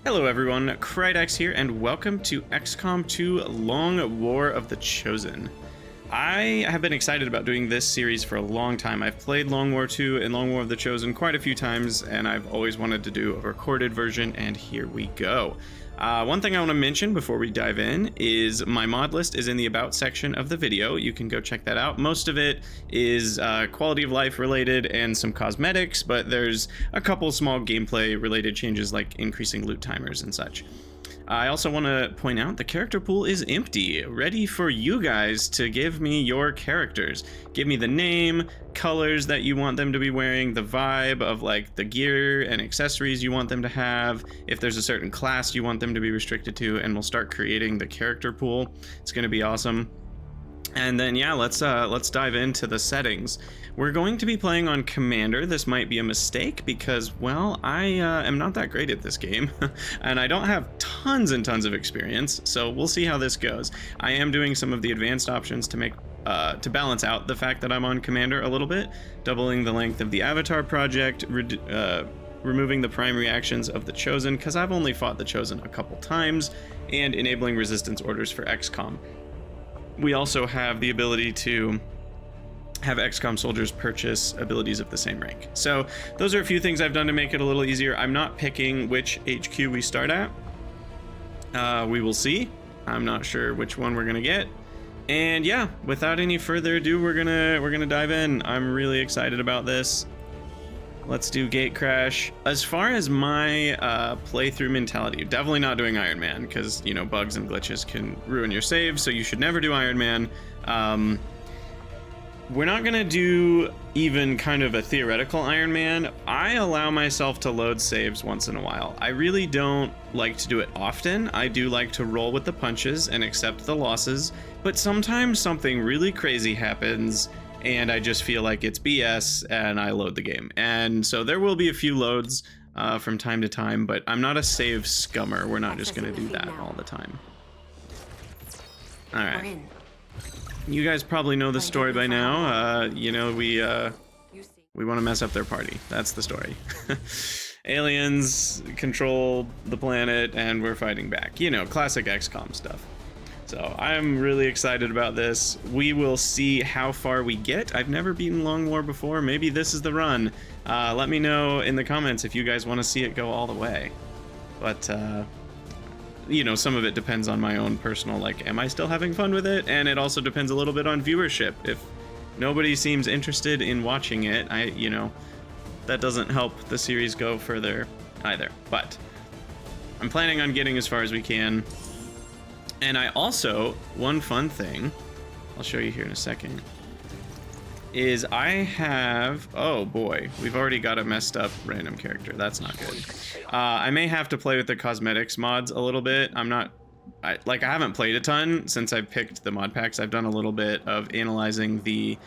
Hello everyone, Krydax here, and welcome to XCOM 2 Long War of the Chosen. I have been excited about doing this series for a long time. I've played Long War 2 and Long War of the Chosen quite a few times, and I've always wanted to do a recorded version, and here we go. One thing I want to mention before we dive in is my mod list is in the About section of the video. You can go check that out. Most of it is quality of life related and some cosmetics, but there's a couple small gameplay related changes like increasing loot timers and such. I also want to point out the character pool is empty, ready for you guys to give me your characters. Give me the name, colors that you want them to be wearing, the vibe of like the gear and accessories you want them to have, if there's a certain class you want them to be restricted to, and we'll start creating the character pool. It's going to be awesome. And then yeah, let's dive into the settings. We're going to be playing on Commander. This might be a mistake because, well, I am not that great at this game, and I don't have tons and tons of experience, so we'll see how this goes. I am doing some of the advanced options to make to balance out the fact that I'm on Commander a little bit, doubling the length of the Avatar project, removing the prime reactions of the Chosen, because I've only fought the Chosen a couple times, and enabling resistance orders for XCOM. We also have the ability to have XCOM soldiers purchase abilities of the same rank. So those are a few things I've done to make it a little easier. I'm not picking which HQ we start at. We will see. I'm not sure which one we're gonna get. And yeah, without any further ado, we're gonna dive in. I'm really excited about this. Let's do Gate Crash. As far as my playthrough mentality, definitely not doing Iron Man, because, you know, bugs and glitches can ruin your save, so you should never do Iron Man. We're not gonna do even kind of a theoretical Iron Man. I allow myself to load saves once in a while. I really don't like to do it often. I do like to roll with the punches and accept the losses, but sometimes something really crazy happens and I just feel like it's BS and I load the game. And so there will be a few loads from time to time, but I'm not a save scummer. We're not just gonna do that all the time. All right. You guys probably know the story by now. You know, we want to mess up their party. That's the story. Aliens control the planet and we're fighting back. You know, classic XCOM stuff. So I'm really excited about this. We will see how far we get. I've never beaten Long War before. Maybe this is the run. Let me know in the comments if you guys want to see it go all the way. But you know, some of it depends on my own personal, like, am I still having fun with it? And it also depends a little bit on viewership. If nobody seems interested in watching it, you know, that doesn't help the series go further either. But I'm planning on getting as far as we can. And I also, one fun thing, I'll show you here in a second, is I have, oh boy, we've already got a messed up random character. That's not good. I may have to play with the cosmetics mods a little bit. I haven't played a ton since I picked the mod packs. I've done a little bit of analyzing the,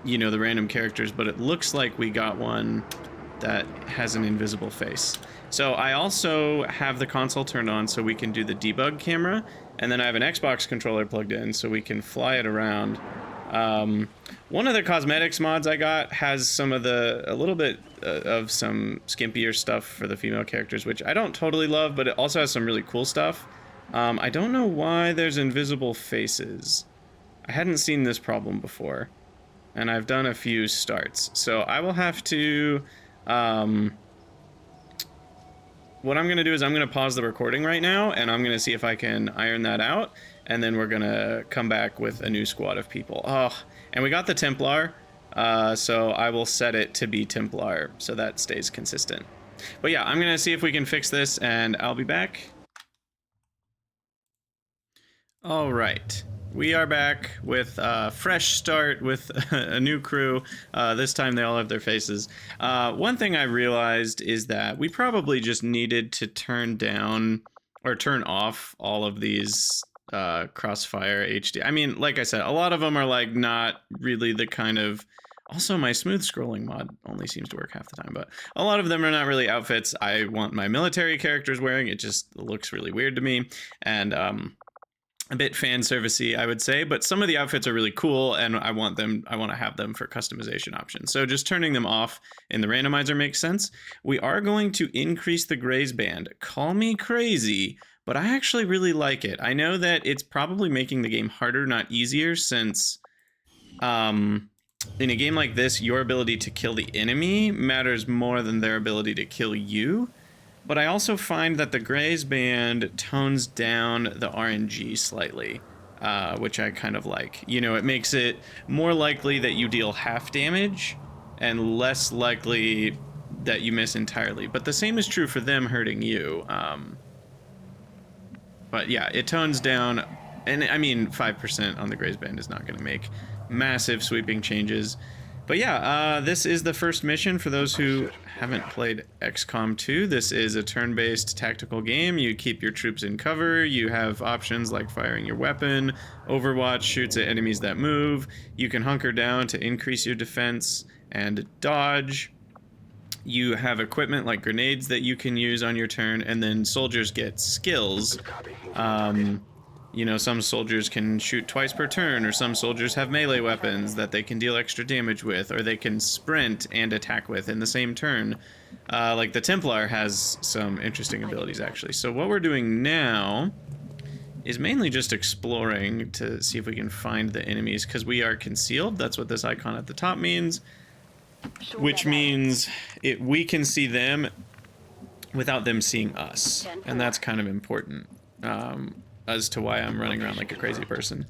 you know, the random characters, but it looks like we got one that has an invisible face. So I also have the console turned on so we can do the debug camera, and then I have an Xbox controller plugged in so we can fly it around. One of the cosmetics mods I got has some of a little bit of some skimpier stuff for the female characters, which I don't totally love, but it also has some really cool stuff. I don't know why there's invisible faces. I hadn't seen this problem before, and I've done a few starts, so I will have to, what I'm gonna do is I'm gonna pause the recording right now, and I'm gonna see if I can iron that out, and then we're gonna come back with a new squad of people. Oh, and we got the Templar, so I will set it to be Templar so that stays consistent. But yeah, I'm gonna see if we can fix this, and I'll be back. All right, we are back with a fresh start with a new crew. This time they all have their faces. One thing I realized is that we probably just needed to turn down or turn off all of these Crossfire HD. I mean, like I said, a lot of them are like not really the kind of, also my smooth scrolling mod only seems to work half the time, but a lot of them are not really outfits I want my military characters wearing. It just looks really weird to me. And a bit fan servicey, I would say, but some of the outfits are really cool, and I want to have them for customization options. So just turning them off in the randomizer makes sense. We are going to increase the graze band. Call me crazy, but I actually really like it. I know that it's probably making the game harder, not easier, since in a game like this, your ability to kill the enemy matters more than their ability to kill you. But I also find that the graze band tones down the RNG slightly, which I kind of like. You know, it makes it more likely that you deal half damage and less likely that you miss entirely. But the same is true for them hurting you. But yeah, it tones down, and I mean 5% on the graze band is not going to make massive sweeping changes. But yeah, this is the first mission for those who haven't played XCOM 2. This is a turn-based tactical game. You keep your troops in cover. You have options like firing your weapon. Overwatch shoots at enemies that move. You can hunker down to increase your defense and dodge. You have equipment like grenades that you can use on your turn, and then soldiers get skills. You know, some soldiers can shoot twice per turn, or some soldiers have melee weapons that they can deal extra damage with, or they can sprint and attack with in the same turn. Like the Templar has some interesting abilities, actually. So what we're doing now is mainly just exploring to see if we can find the enemies, because we are concealed. That's what this icon at the top means, which means we can see them without them seeing us, and that's kind of important. As to why I'm running around like a crazy person.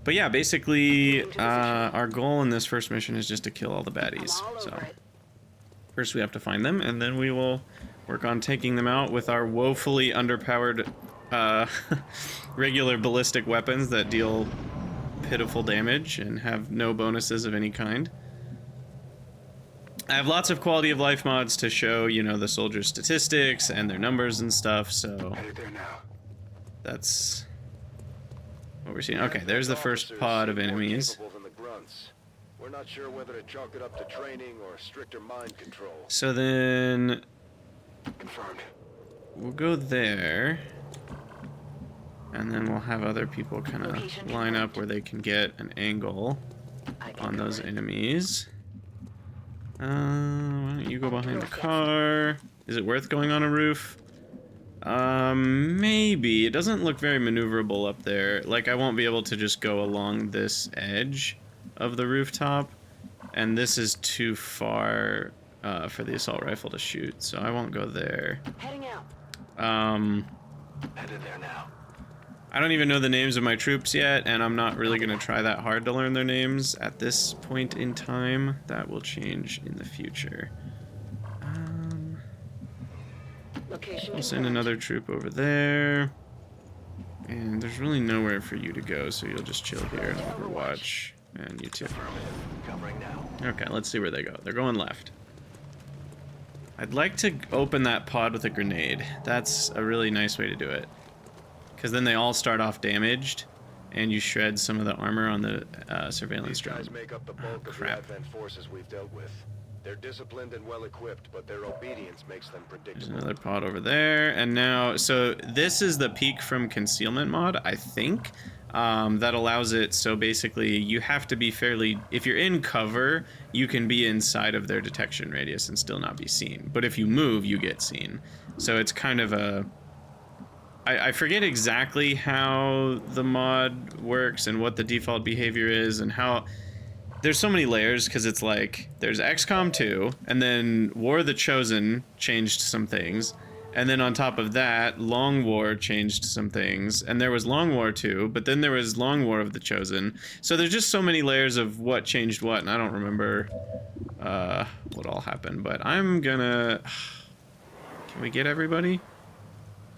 But yeah, basically, our goal in this first mission is just to kill all the baddies. So first we have to find them, and then we will work on taking them out with our woefully underpowered regular ballistic weapons that deal pitiful damage and have no bonuses of any kind. I have lots of quality of life mods to show, you know, the soldiers' statistics and their numbers and stuff, so that's what we're seeing. Okay, there's the first pod of enemies. We're not sure whether to chalk it up to training or stricter mind control. So then Confirmed. We'll go there, and then we'll have other people kind of line up where they can get an angle on those enemies. Why don't you go behind the car? Is it worth going on a roof? Maybe. It doesn't look very maneuverable up there. Like, I won't be able to just go along this edge of the rooftop, and this is too far for the assault rifle to shoot, so I won't go there. Heading out. Headed there now. I don't even know the names of my troops yet, and I'm not really going to try that hard to learn their names at this point in time. That will change in the future. We'll send another troop over there. And there's really nowhere for you to go, so you'll just chill here and overwatch. And you too. Covering now. Okay, let's see where they go. They're going left. I'd like to open that pod with a grenade. That's a really nice way to do it. Because then they all start off damaged, and you shred some of the armor on the surveillance drone. These guys make up the bulk of the Advent forces we've dealt with. They're disciplined and well-equipped, but their obedience makes them predictable. There's another pod over there, and now, so this is the peek from concealment mod, I think, that allows it, so basically you have to be fairly, if you're in cover, you can be inside of their detection radius and still not be seen, but if you move, you get seen. So it's kind of a, I forget exactly how the mod works and what the default behavior is and how... There's so many layers, because it's like, there's XCOM 2, and then War of the Chosen changed some things, and then on top of that, Long War changed some things, and there was Long War 2, but then there was Long War of the Chosen. So there's just so many layers of what changed what, and I don't remember what all happened, but I'm gonna... Can we get everybody?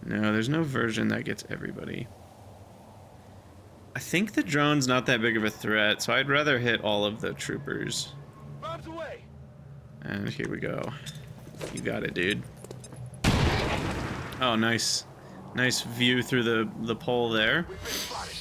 No, there's no version that gets everybody. I think the drone's not that big of a threat, so I'd rather hit all of the troopers. Bombs away. And here we go. You got it, dude. Oh, nice. Nice view through the pole there. We've been spotted.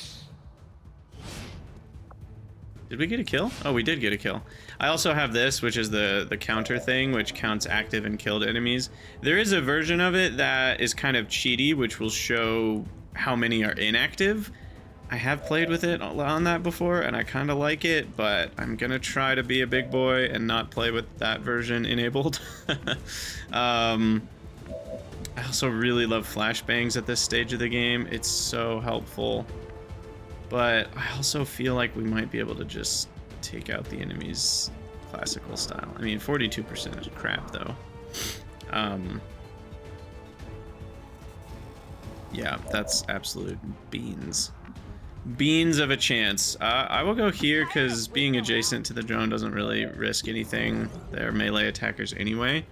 Did we get a kill? Oh, we did get a kill. I also have this, which is the counter thing, which counts active and killed enemies. There is a version of it that is kind of cheaty, which will show how many are inactive. I have played with it on that before, and I kind of like it, but I'm gonna try to be a big boy and not play with that version enabled. I also really love flashbangs at this stage of the game. It's so helpful. But I also feel like we might be able to just take out the enemies classical style. I mean, 42% is crap, though. Yeah, that's absolute beans. Beans of a chance. I will go here because being adjacent to the drone doesn't really risk anything. They're melee attackers anyway.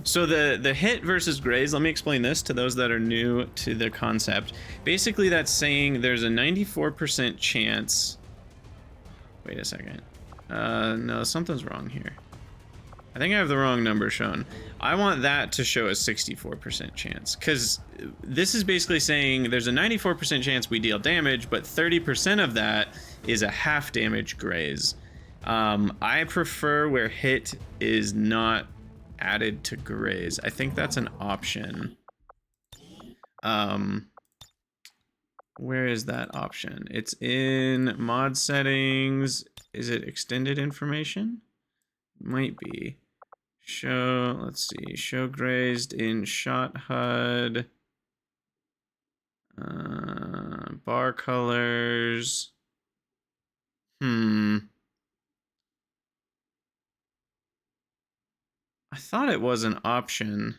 So the hit versus graze, let me explain this to those that are new to the concept. Basically, that's saying there's a 94% chance. Wait a second. No, something's wrong here. I think I have the wrong number shown. I want that to show a 64% chance, because this is basically saying there's a 94% chance we deal damage, but 30% of that is a half damage graze. I prefer where hit is not added to graze. I think that's an option. Where is that option? It's in mod settings. Is it extended information? Might be. Show, let's see, show grazed in shot HUD. Bar colors. I thought it was an option.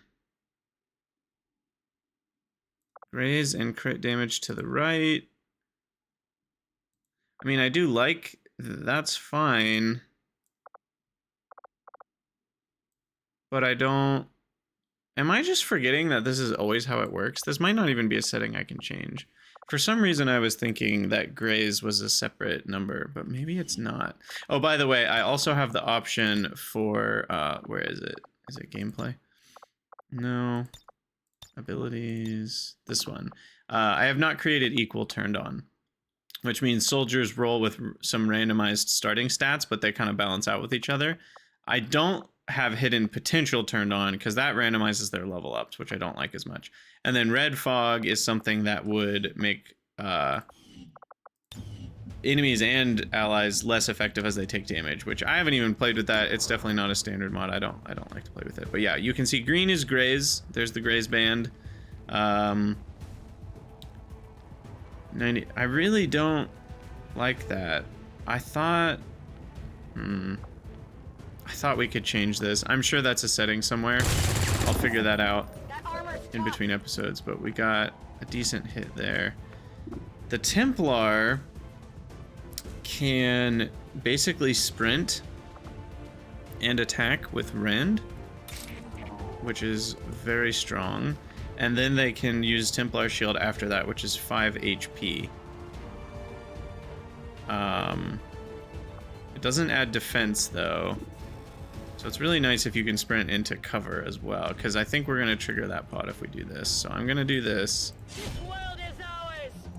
Graze and crit damage to the right. I mean, I do like, that's fine. But I don't... Am I just forgetting that this is always how it works? This might not even be a setting I can change. For some reason, I was thinking that graze was a separate number, but maybe it's not. Oh, by the way, I also have the option for... where is it? Is it gameplay? No. Abilities. This one. I have not created equal turned on, which means soldiers roll with some randomized starting stats, but they kind of balance out with each other. I don't have hidden potential turned on because that randomizes their level ups, which I don't like as much. And then red fog is something that would make enemies and allies less effective as they take damage, which I haven't even played with that. It's definitely not a standard mod. I don't like to play with it. But yeah, you can see green is graze. There's the graze band. 90. I really don't like that. I thought we could change this. I'm sure that's a setting somewhere. I'll figure that out in between episodes, but we got a decent hit there. The Templar can basically sprint and attack with Rend, which is very strong. And then they can use Templar Shield after that, which is 5 HP. It doesn't add defense, though. So it's really nice if you can sprint into cover as well, because I think we're going to trigger that pod if we do this. So I'm going to do this.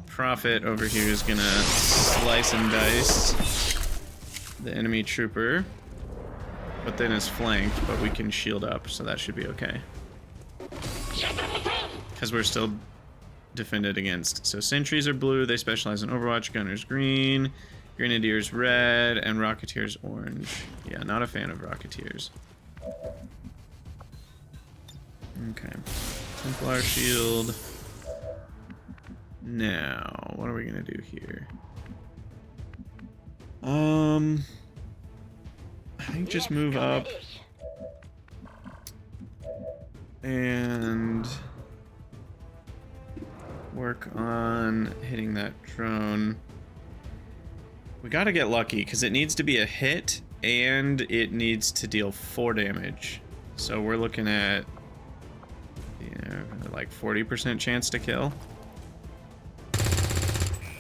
Prophet over here is going to slice and dice the enemy trooper, but then is flanked, but we can shield up, so that should be okay. Because we're still defended against. So sentries are blue, they specialize in Overwatch, gunners green, grenadiers red, and rocketeers orange. Yeah, not a fan of rocketeers. Okay. Templar shield. Now, what are we gonna do here? I think just move up and work on hitting that drone. We gotta get lucky because it needs to be a hit and it needs to deal 4 damage. So we're looking at, you know, like 40% chance to kill.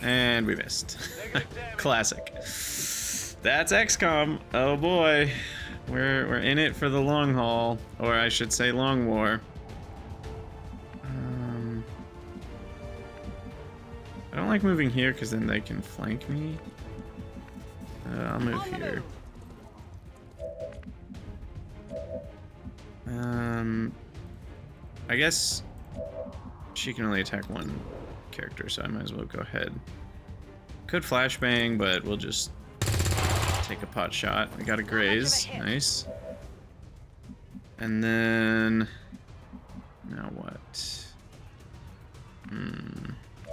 And we missed. Classic. That's XCOM. Oh boy. We're in it for the long haul, or I should say long war. I don't like moving here because then they can flank me. I'll move here. I guess she can only attack one character, so I might as well go ahead. Could flashbang, but we'll just take a pot shot. We got a graze. Nice. And then... now what?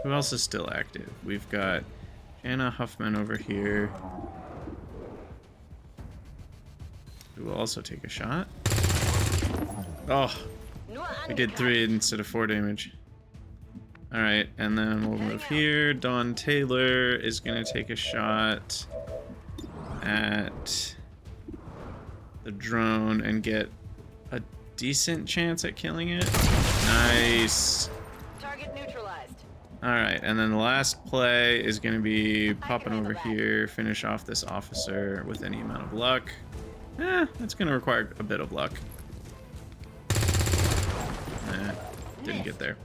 Who else is still active? We've got Anna Huffman over here, who will also take a shot. Oh, we did 3 instead of 4 damage. Alright, and then we'll move here. Dawn Taylor is gonna take a shot at the drone and get a decent chance at killing it. Nice. Target neutralized. Alright, and then the last play is gonna be popping over here, finish off this officer with any amount of luck. That's gonna require a bit of luck. Didn't get there.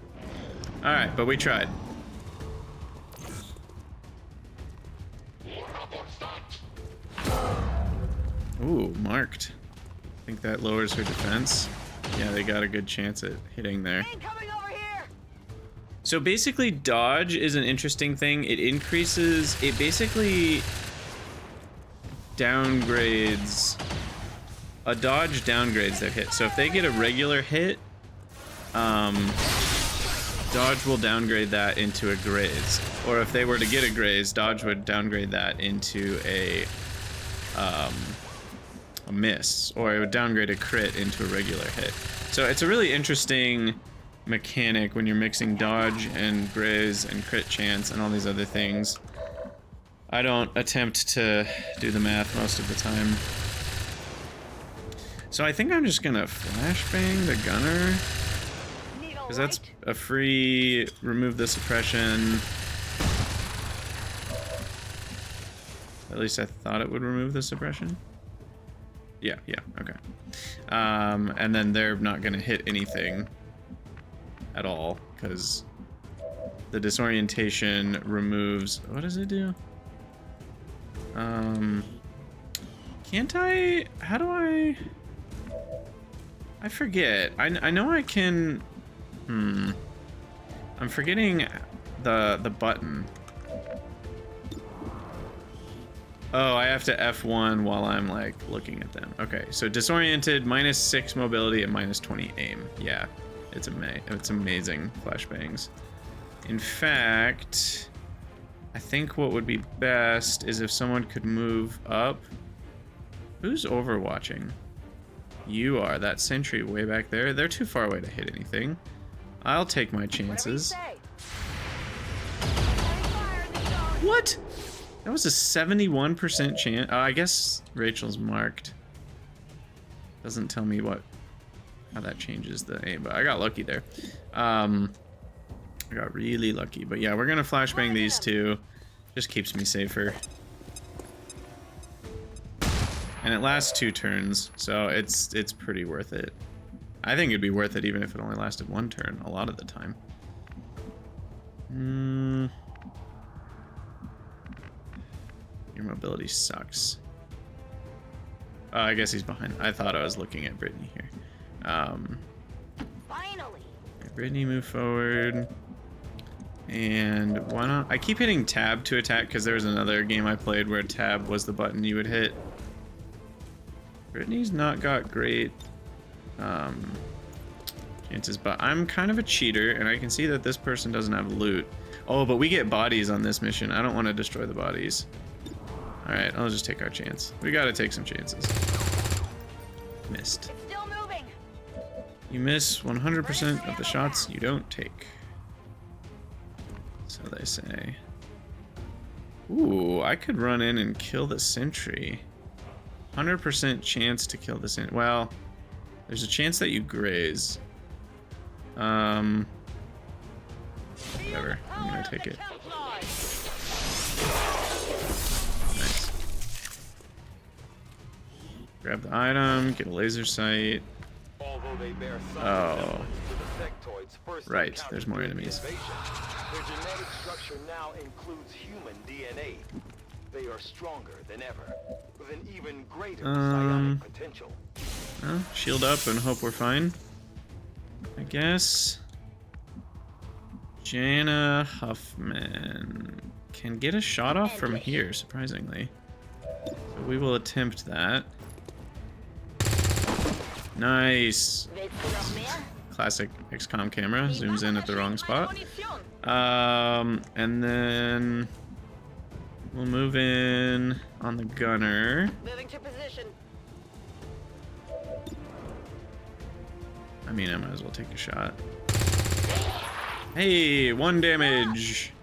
Alright, but we tried. Ooh, marked. I think that lowers her defense. Yeah, they got a good chance at hitting there. Incoming over here. So basically, dodge is an interesting thing. It increases... it basically downgrades... a dodge downgrades their hit. So if they get a regular hit, dodge will downgrade that into a graze. Or if they were to get a graze, dodge would downgrade that into a miss. Or it would downgrade a crit into a regular hit. So it's a really interesting mechanic when you're mixing dodge and graze and crit chance and all these other things. I don't attempt to do the math most of the time. So I think I'm just gonna flashbang the gunner, because that's a free remove the suppression. At least I thought it would remove the suppression. Yeah, okay. And then they're not gonna hit anything at all, because the disorientation removes... what does it do? Can't I... how do I... I forget. I know I can... I'm forgetting the button. Oh, I have to F1 while I'm like looking at them. Okay, so disoriented, -6 mobility and -20 aim. Yeah, it's amazing flashbangs. In fact, I think what would be best is if someone could move up. Who's overwatching? You are. That sentry way back there. They're too far away to hit anything. I'll take my chances. What? That was a 71% chance. Oh, I guess Rachel's marked. Doesn't tell me how that changes the aim, but I got lucky there. I got really lucky. But yeah, we're gonna flashbang these two. Just keeps me safer. And it lasts 2 turns, so it's pretty worth it. I think it'd be worth it even if it only lasted 1 turn a lot of the time. Your mobility sucks. I guess he's behind. I thought I was looking at Brittany here. Finally. Brittany, move forward. And why not? I keep hitting tab to attack because there was another game I played where tab was the button you would hit. Brittany's not got great chances, but I'm kind of a cheater, and I can see that this person doesn't have loot. Oh, but we get bodies on this mission. I don't want to destroy the bodies. Alright, I'll just take our chance. We gotta take some chances. Missed. It's still moving. You miss 100% of the shots you don't take. So they say. Ooh, I could run in and kill the sentry. 100% chance to kill the sentry. Well, there's a chance that you graze. Whatever. I'm gonna take it. Nice. Grab the item, get a laser sight. Oh. Right, there's more enemies. Their genetic structure now includes human DNA. They are stronger than ever, with an even greater psionic potential. Well, shield up and hope we're fine, I guess. Jana Huffman can get a shot off from here, surprisingly. So we will attempt that. Nice. Classic XCOM camera, zooms in at the wrong spot. And then we'll move in on the gunner. Moving to position. I mean, I might as well take a shot. Hey, 1 damage.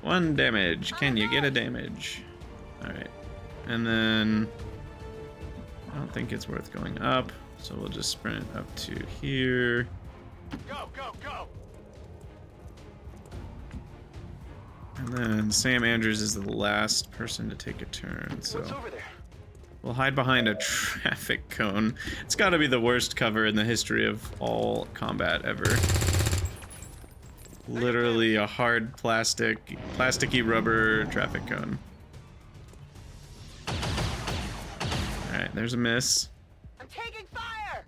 1 damage. Can you get a damage? Alright. And then I don't think it's worth going up, so we'll just sprint up to here. Go, go, go! And then Sam Andrews is the last person to take a turn, so What's over there? we'll hide behind a traffic cone. It's gotta be the worst cover in the history of all combat ever. Literally a hard plasticky rubber traffic cone. Alright, there's a miss. I'm taking fire.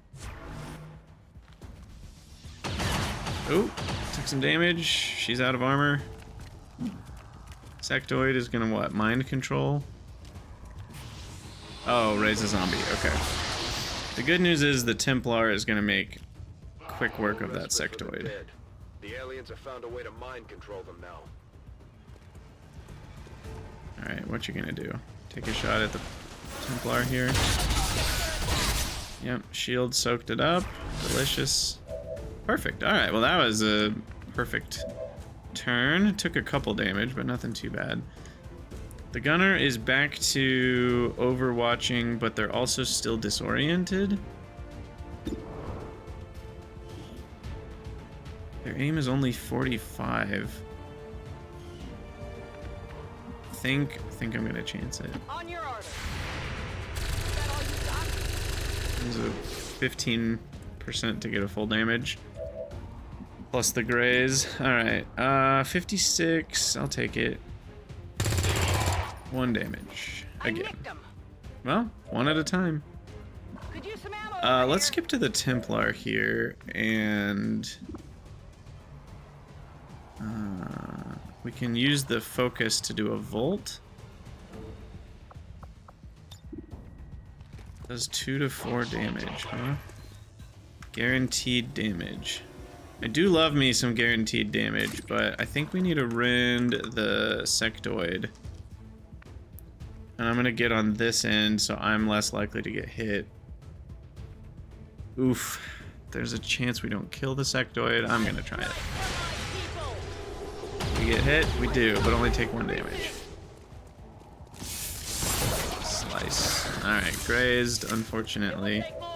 Oh, took some damage. She's out of armor. Sectoid is gonna what? Mind control? Oh, raise a zombie. Okay. The good news is the Templar is gonna make quick work of that Respite for the sectoid. dead. The aliens have found a way to mind control them now. Alright, what you gonna do? Take a shot at the Templar here. Yep, shield soaked it up. Delicious. Perfect. Alright, well that was a perfect turn. Took a couple damage, but nothing too bad. The gunner is back to overwatching, but they're also still disoriented. Their aim is only 45. I think I'm gonna chance it. On your order. Is that all you got? There's a 15% to get a full damage. Plus the graze. Alright, 56. I'll take it. 1 damage. I Again. nicked 'em. Well, 1 at a time. Could use some ammo. over Let's here. skip to the Templar here, and we can use the focus to do a volt. Does 2 to 4 damage, huh? Guaranteed damage. I do love me some guaranteed damage, but I think we need to rend the sectoid. And I'm gonna get on this end, so I'm less likely to get hit. Oof. There's a chance we don't kill the sectoid. I'm gonna try it. We get hit? We do, but only take 1 damage. Slice. Alright, grazed, unfortunately. Take more.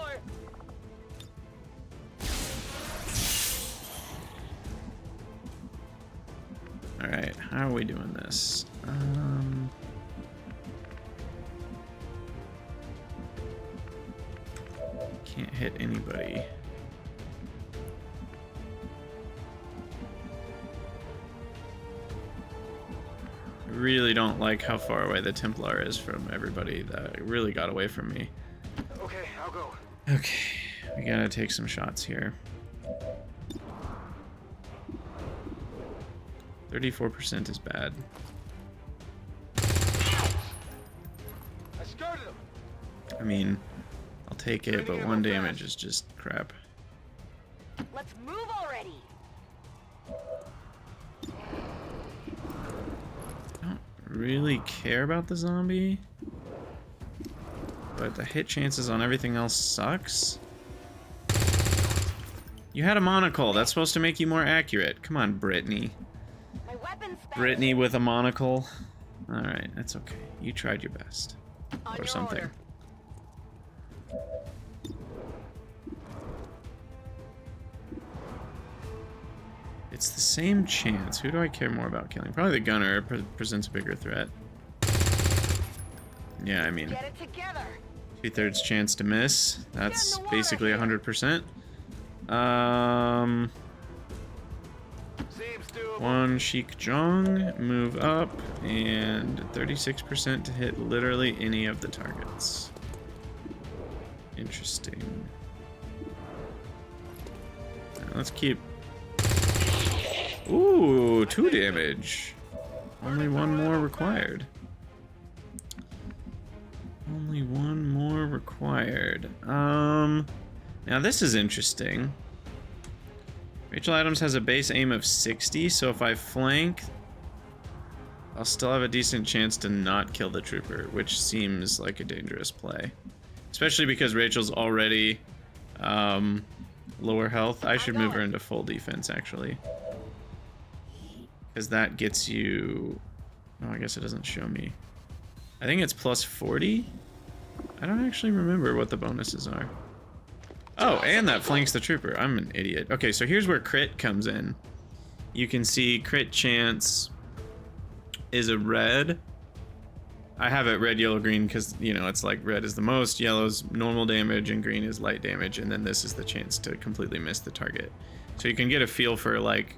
Alright, how are we doing this? Can't hit anybody. I really don't like how far away the Templar is from everybody. That really got away from me. Okay, I'll go. Okay, we gotta take some shots here. 34% is bad. I skirted him. I mean, I'll take it, but 1 damage is just crap. Let's move already. I don't really care about the zombie, but the hit chances on everything else sucks. You had a monocle. That's supposed to make you more accurate. Come on, Brittany. My weapon's back. Brittany with a monocle. Alright, that's okay. You tried your best. On Or your something. order. It's the same chance. Who do I care more about killing? Probably the gunner presents a bigger threat. Yeah, I mean, Get it together. 2/3 chance to miss. That's Get in the water basically here. 100%. Seems One Sheik Jong, move up, and 36% to hit literally any of the targets. Interesting. Now, let's keep... Ooh, 2 damage. Only 1 more required. Only 1 more required. Now this is interesting. Rachel Adams has a base aim of 60, so if I flank, I'll still have a decent chance to not kill the trooper, which seems like a dangerous play. Especially because Rachel's already lower health. I should move her into full defense, actually. Because that gets you... Oh, I guess it doesn't show me. I think it's plus 40? I don't actually remember what the bonuses are. Oh, and that flanks the trooper. I'm an idiot. Okay, so here's where crit comes in. You can see crit chance is a red. I have it red, yellow, green because, you know, it's like red is the most, yellow's normal damage, and green is light damage, and then this is the chance to completely miss the target. So you can get a feel for, like,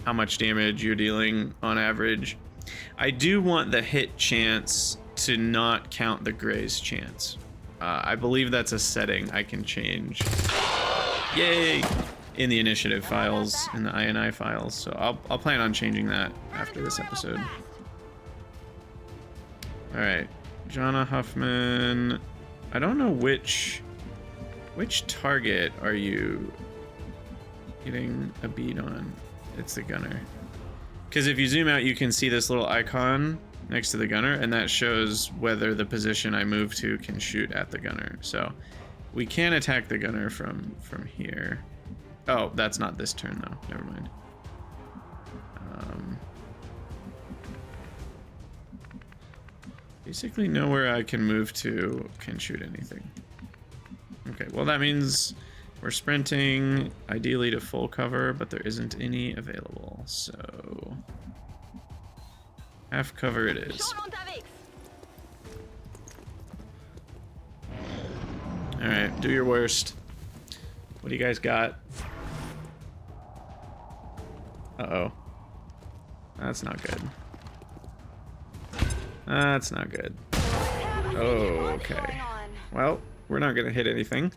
how much damage you're dealing on average. I do want the hit chance to not count the graze chance. I believe that's a setting I can change. Yay! In the initiative files, in the INI files. So I'll plan on changing that after this episode. Alright, Jonna Huffman. I don't know which target are you getting a bead on? It's the gunner. Because if you zoom out, you can see this little icon next to the gunner, and that shows whether the position I move to can shoot at the gunner. So we can attack the gunner from here. Oh, that's not this turn though. Never mind. Basically nowhere I can move to can shoot anything. Okay, well that means we're sprinting ideally to full cover, but there isn't any available, so half cover it is. Alright, do your worst. What do you guys got? Uh-oh. That's not good. That's not good. Oh, okay. Well, we're not gonna hit anything.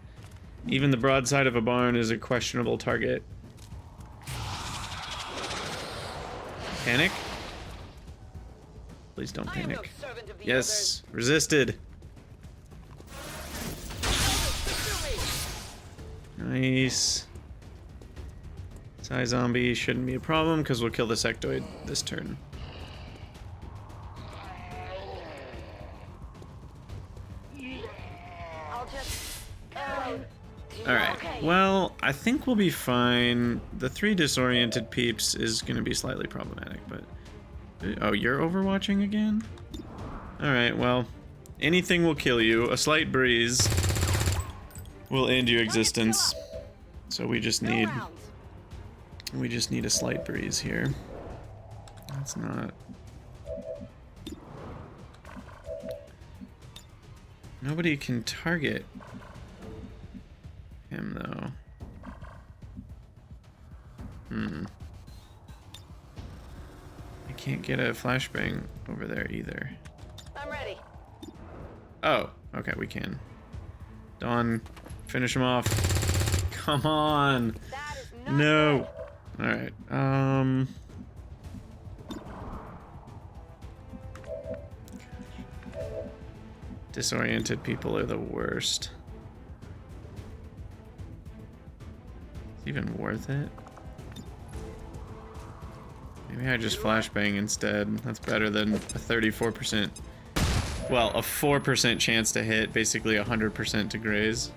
Even the broadside of a barn is a questionable target. Panic? Please don't panic. Yes, resisted. Nice. Psy zombie shouldn't be a problem because we'll kill the sectoid this turn. Alright, well, I think we'll be fine. The 3 disoriented peeps is going to be slightly problematic, but... Oh, you're overwatching again? Alright, well, anything will kill you. A slight breeze will end your existence. So we just need a slight breeze here. That's not... Nobody can target him, though. I can't get a flashbang over there either. I'm ready. Oh, okay, we can. Dawn, finish him off. Come on. No. All right. Disoriented people are the worst. Is it even worth it? Maybe I just flashbang instead. That's better than a 34%. Well, a 4% chance to hit, basically 100% to graze.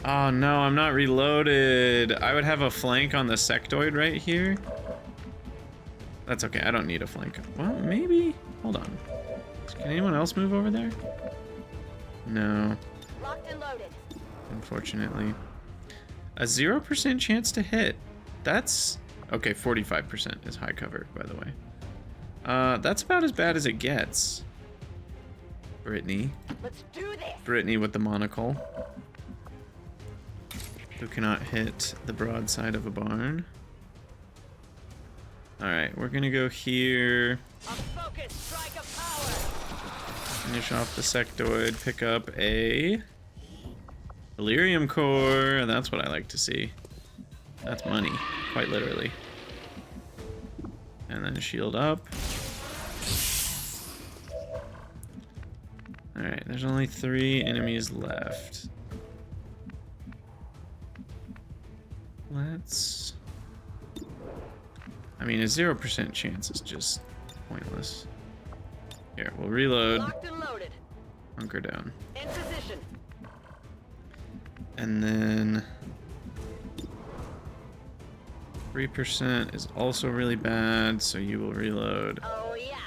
Oh no, I'm not reloaded. I would have a flank on the sectoid right here. That's okay, I don't need a flank. Well, maybe. Hold on. Can anyone else move over there? No. Locked and loaded. Unfortunately. A 0% chance to hit. That's... Okay, 45% is high cover, by the way. That's about as bad as it gets. Brittany. Let's do this. Brittany with the monocle. Who cannot hit the broadside of a barn. Alright, we're gonna go here. A focus strike of power. Finish off the sectoid, pick up a Delirium core. That's what I like to see. That's money, quite literally. And then shield up. Alright, there's only 3 enemies left. Let's... I mean, a 0% chance is just pointless. Here, we'll reload. Locked and loaded. Hunker down. In position. And then 3% is also really bad, so you will reload. Oh yeah.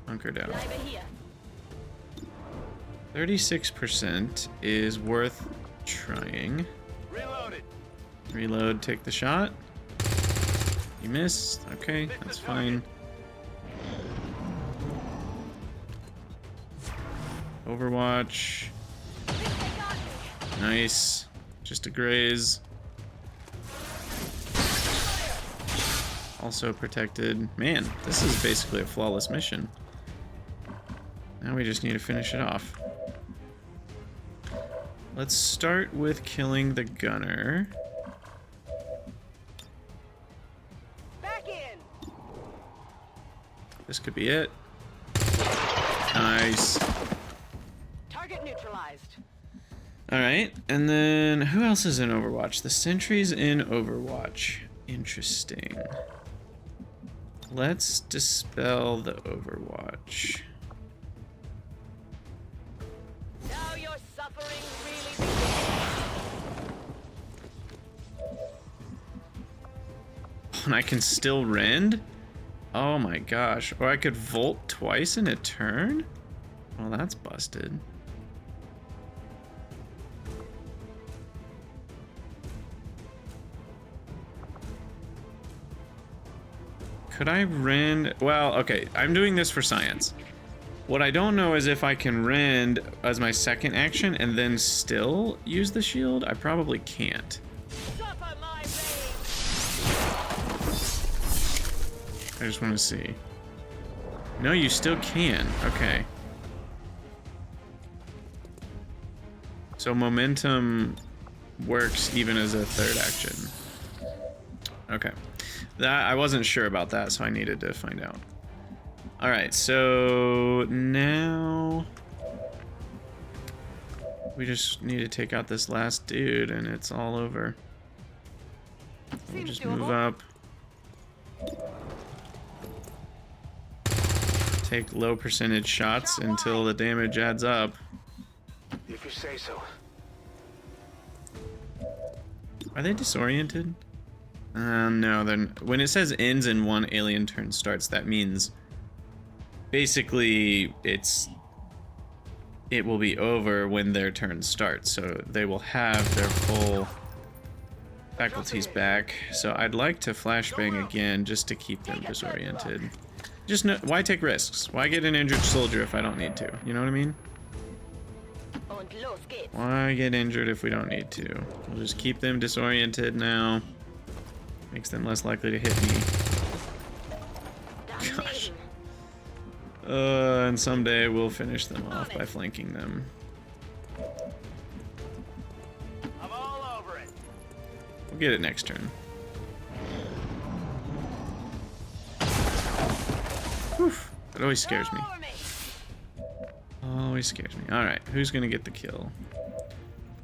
Hunker down. Bleibe here. 36% is worth trying. Reloaded. Reload, take the shot. You missed. Okay, that's fine. Overwatch. Nice. Just a graze. Also protected. Man, this is basically a flawless mission. Now we just need to finish it off. Let's start with killing the gunner. Back in. This could be it. Nice. Target neutralized. Alright, and then who else is in Overwatch? The sentry's in Overwatch. Interesting. Let's dispel the Overwatch. Now your suffering really begins. And I can still rend? Oh my gosh. Or I could volt twice in a turn? Well, that's busted. Could I rend? Well, okay, I'm doing this for science. What I don't know is if I can rend as my second action and then still use the shield. I probably can't. Suffer my rage. I just want to see. No, you still can. Okay. So momentum works even as a third action. Okay. That I wasn't sure about that, so I needed to find out. All right, so now we just need to take out this last dude, and it's all over. We'll just move up. Take low percentage shots until the damage adds up. If you say so. Are they disoriented? No, then when it says ends and one alien turn starts, that means basically it will be over when their turn starts, so they will have their full faculties back. So I'd like to flashbang again just to keep them disoriented. Just no, why take risks? Why get an injured soldier if I don't need to? You know what I mean? Why get injured if we don't need to? We'll just keep them disoriented now. Makes them less likely to hit me. Gosh. And someday we'll finish them off by flanking them. I'm all over it. We'll get it next turn. Whew. That always scares me. Always scares me. Alright, who's gonna get the kill?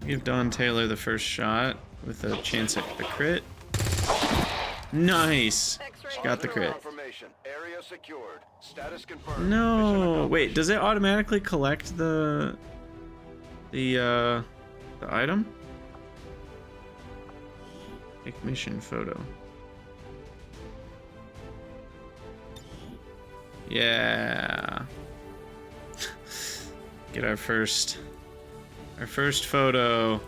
Give Dawn Taylor the first shot with a chance at the crit. Nice! She got the crit. Area secured. Status confirmed. No! Wait, does it automatically collect the item? Take mission photo. Yeah. Get our first photo.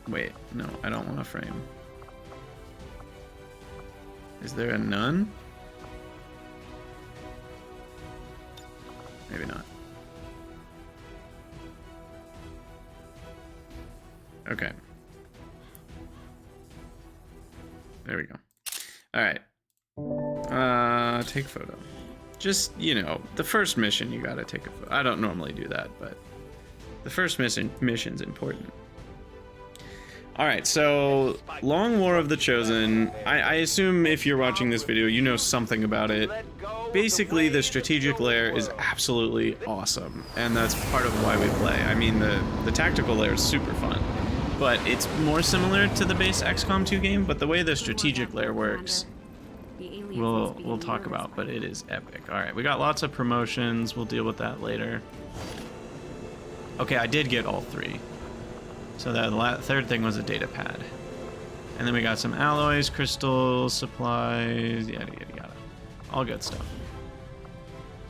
Wait, no, I don't want a frame. Is there a none? Maybe not. Okay. There we go. All right. Take photo. Just, you know, the first mission you gotta take a photo. I don't normally do that, but the first mission's important. All right, so Long War of the Chosen. I assume if you're watching this video, you know something about it. Basically, the strategic layer is absolutely awesome, and that's part of why we play. I mean, the tactical layer is super fun, but it's more similar to the base XCOM 2 game, but the way the strategic layer works, we'll talk about, but it is epic. All right, we got lots of promotions. We'll deal with that later. Okay, I did get all 3. So the third thing was a data pad. And then we got some alloys, crystals, supplies, yada yada yada. All good stuff.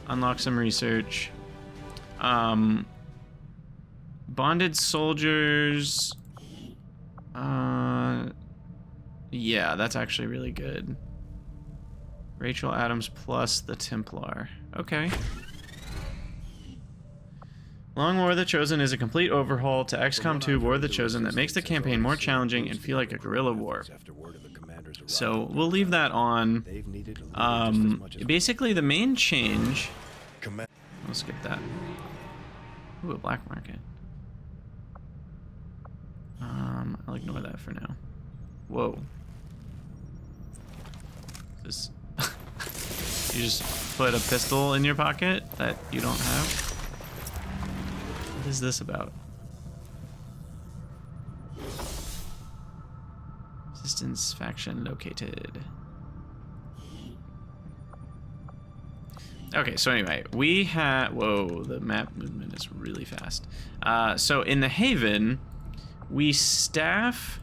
Unlock some research. Bonded soldiers. Yeah, that's actually really good. Rachel Adams plus the Templar. Okay. Long War of the Chosen is a complete overhaul to XCOM 2 War of the Chosen that makes the campaign more challenging and feel like a guerrilla war. So we'll leave that on. Basically the main change... We'll skip that. Ooh, a black market. I'll ignore that for now. Whoa. This... You just put a pistol in your pocket that you don't have? What is this about? Resistance faction located. Okay, so anyway, we have... Whoa, the map movement is really fast. So in the Haven, we staff...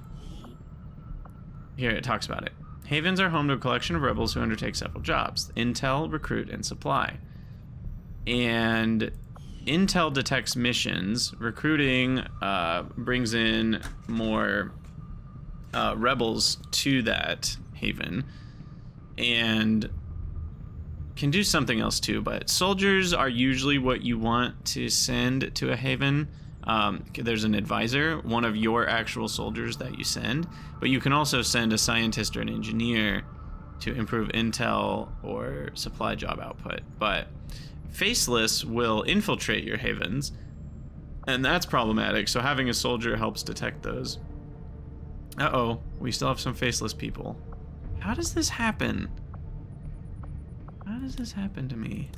Here, it talks about it. Havens are home to a collection of rebels who undertake several jobs: intel, recruit, and supply. And intel detects missions. Recruiting brings in more rebels to that haven, and can do something else too. But soldiers are usually what you want to send to a haven. There's an advisor, one of your actual soldiers that you send, but you can also send a scientist or an engineer to improve intel or supply job output. But faceless will infiltrate your havens, and that's problematic, so having a soldier helps detect those. Uh-oh, we still have some faceless people. How does this happen? How does this happen to me?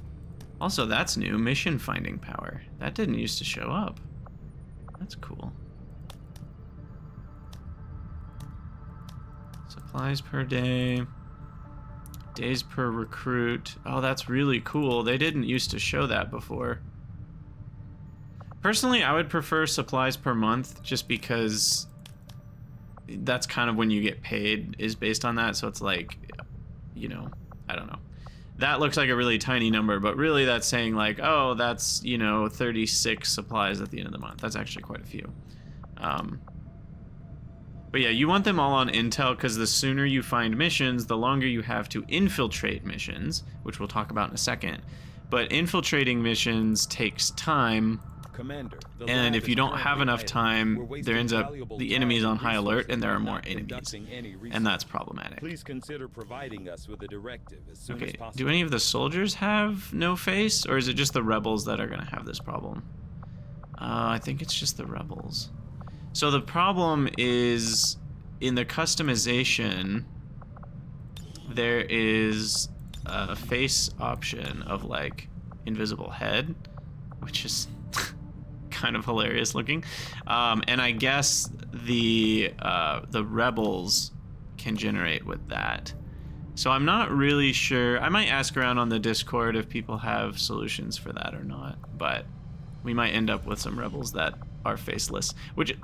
Also, that's new, mission finding power. That didn't used to show up. That's cool. Supplies per day. Days per recruit. Oh, that's really cool. They didn't used to show that before. Personally, I would prefer supplies per month just because that's kind of when you get paid is based on that. So it's like, you know, I don't know. That looks like a really tiny number, but really that's saying like, oh, that's, you know, 36 supplies at the end of the month. That's actually quite a few. But yeah, you want them all on intel because the sooner you find missions, the longer you have to infiltrate missions, which we'll talk about in a second. But infiltrating missions takes time. Commander, and if you don't have enough time, there ends up the enemy's on high alert and there are more enemies, and that's problematic. Please consider providing us with a directive as soon as possible. Do any of the soldiers have no face, or is it just the rebels that are going to have this problem? I think it's just the rebels. So the problem is in the customization, there is a face option of like invisible head, which is kind of hilarious looking, and I guess the rebels can generate with that. So I'm not really sure. I might ask around on the Discord if people have solutions for that or not, but we might end up with some rebels that are faceless, which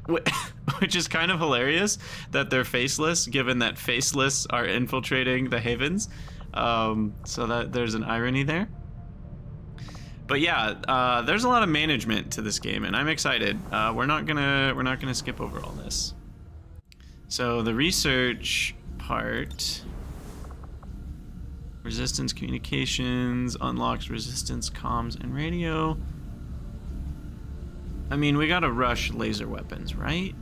is kind of hilarious that they're faceless, given that faceless are infiltrating the havens. So that there's an irony there. But yeah, there's a lot of management to this game, and I'm excited. We're not gonna skip over all this. So the research part, resistance communications unlocks resistance comms and radio. I mean, we gotta rush laser weapons, right?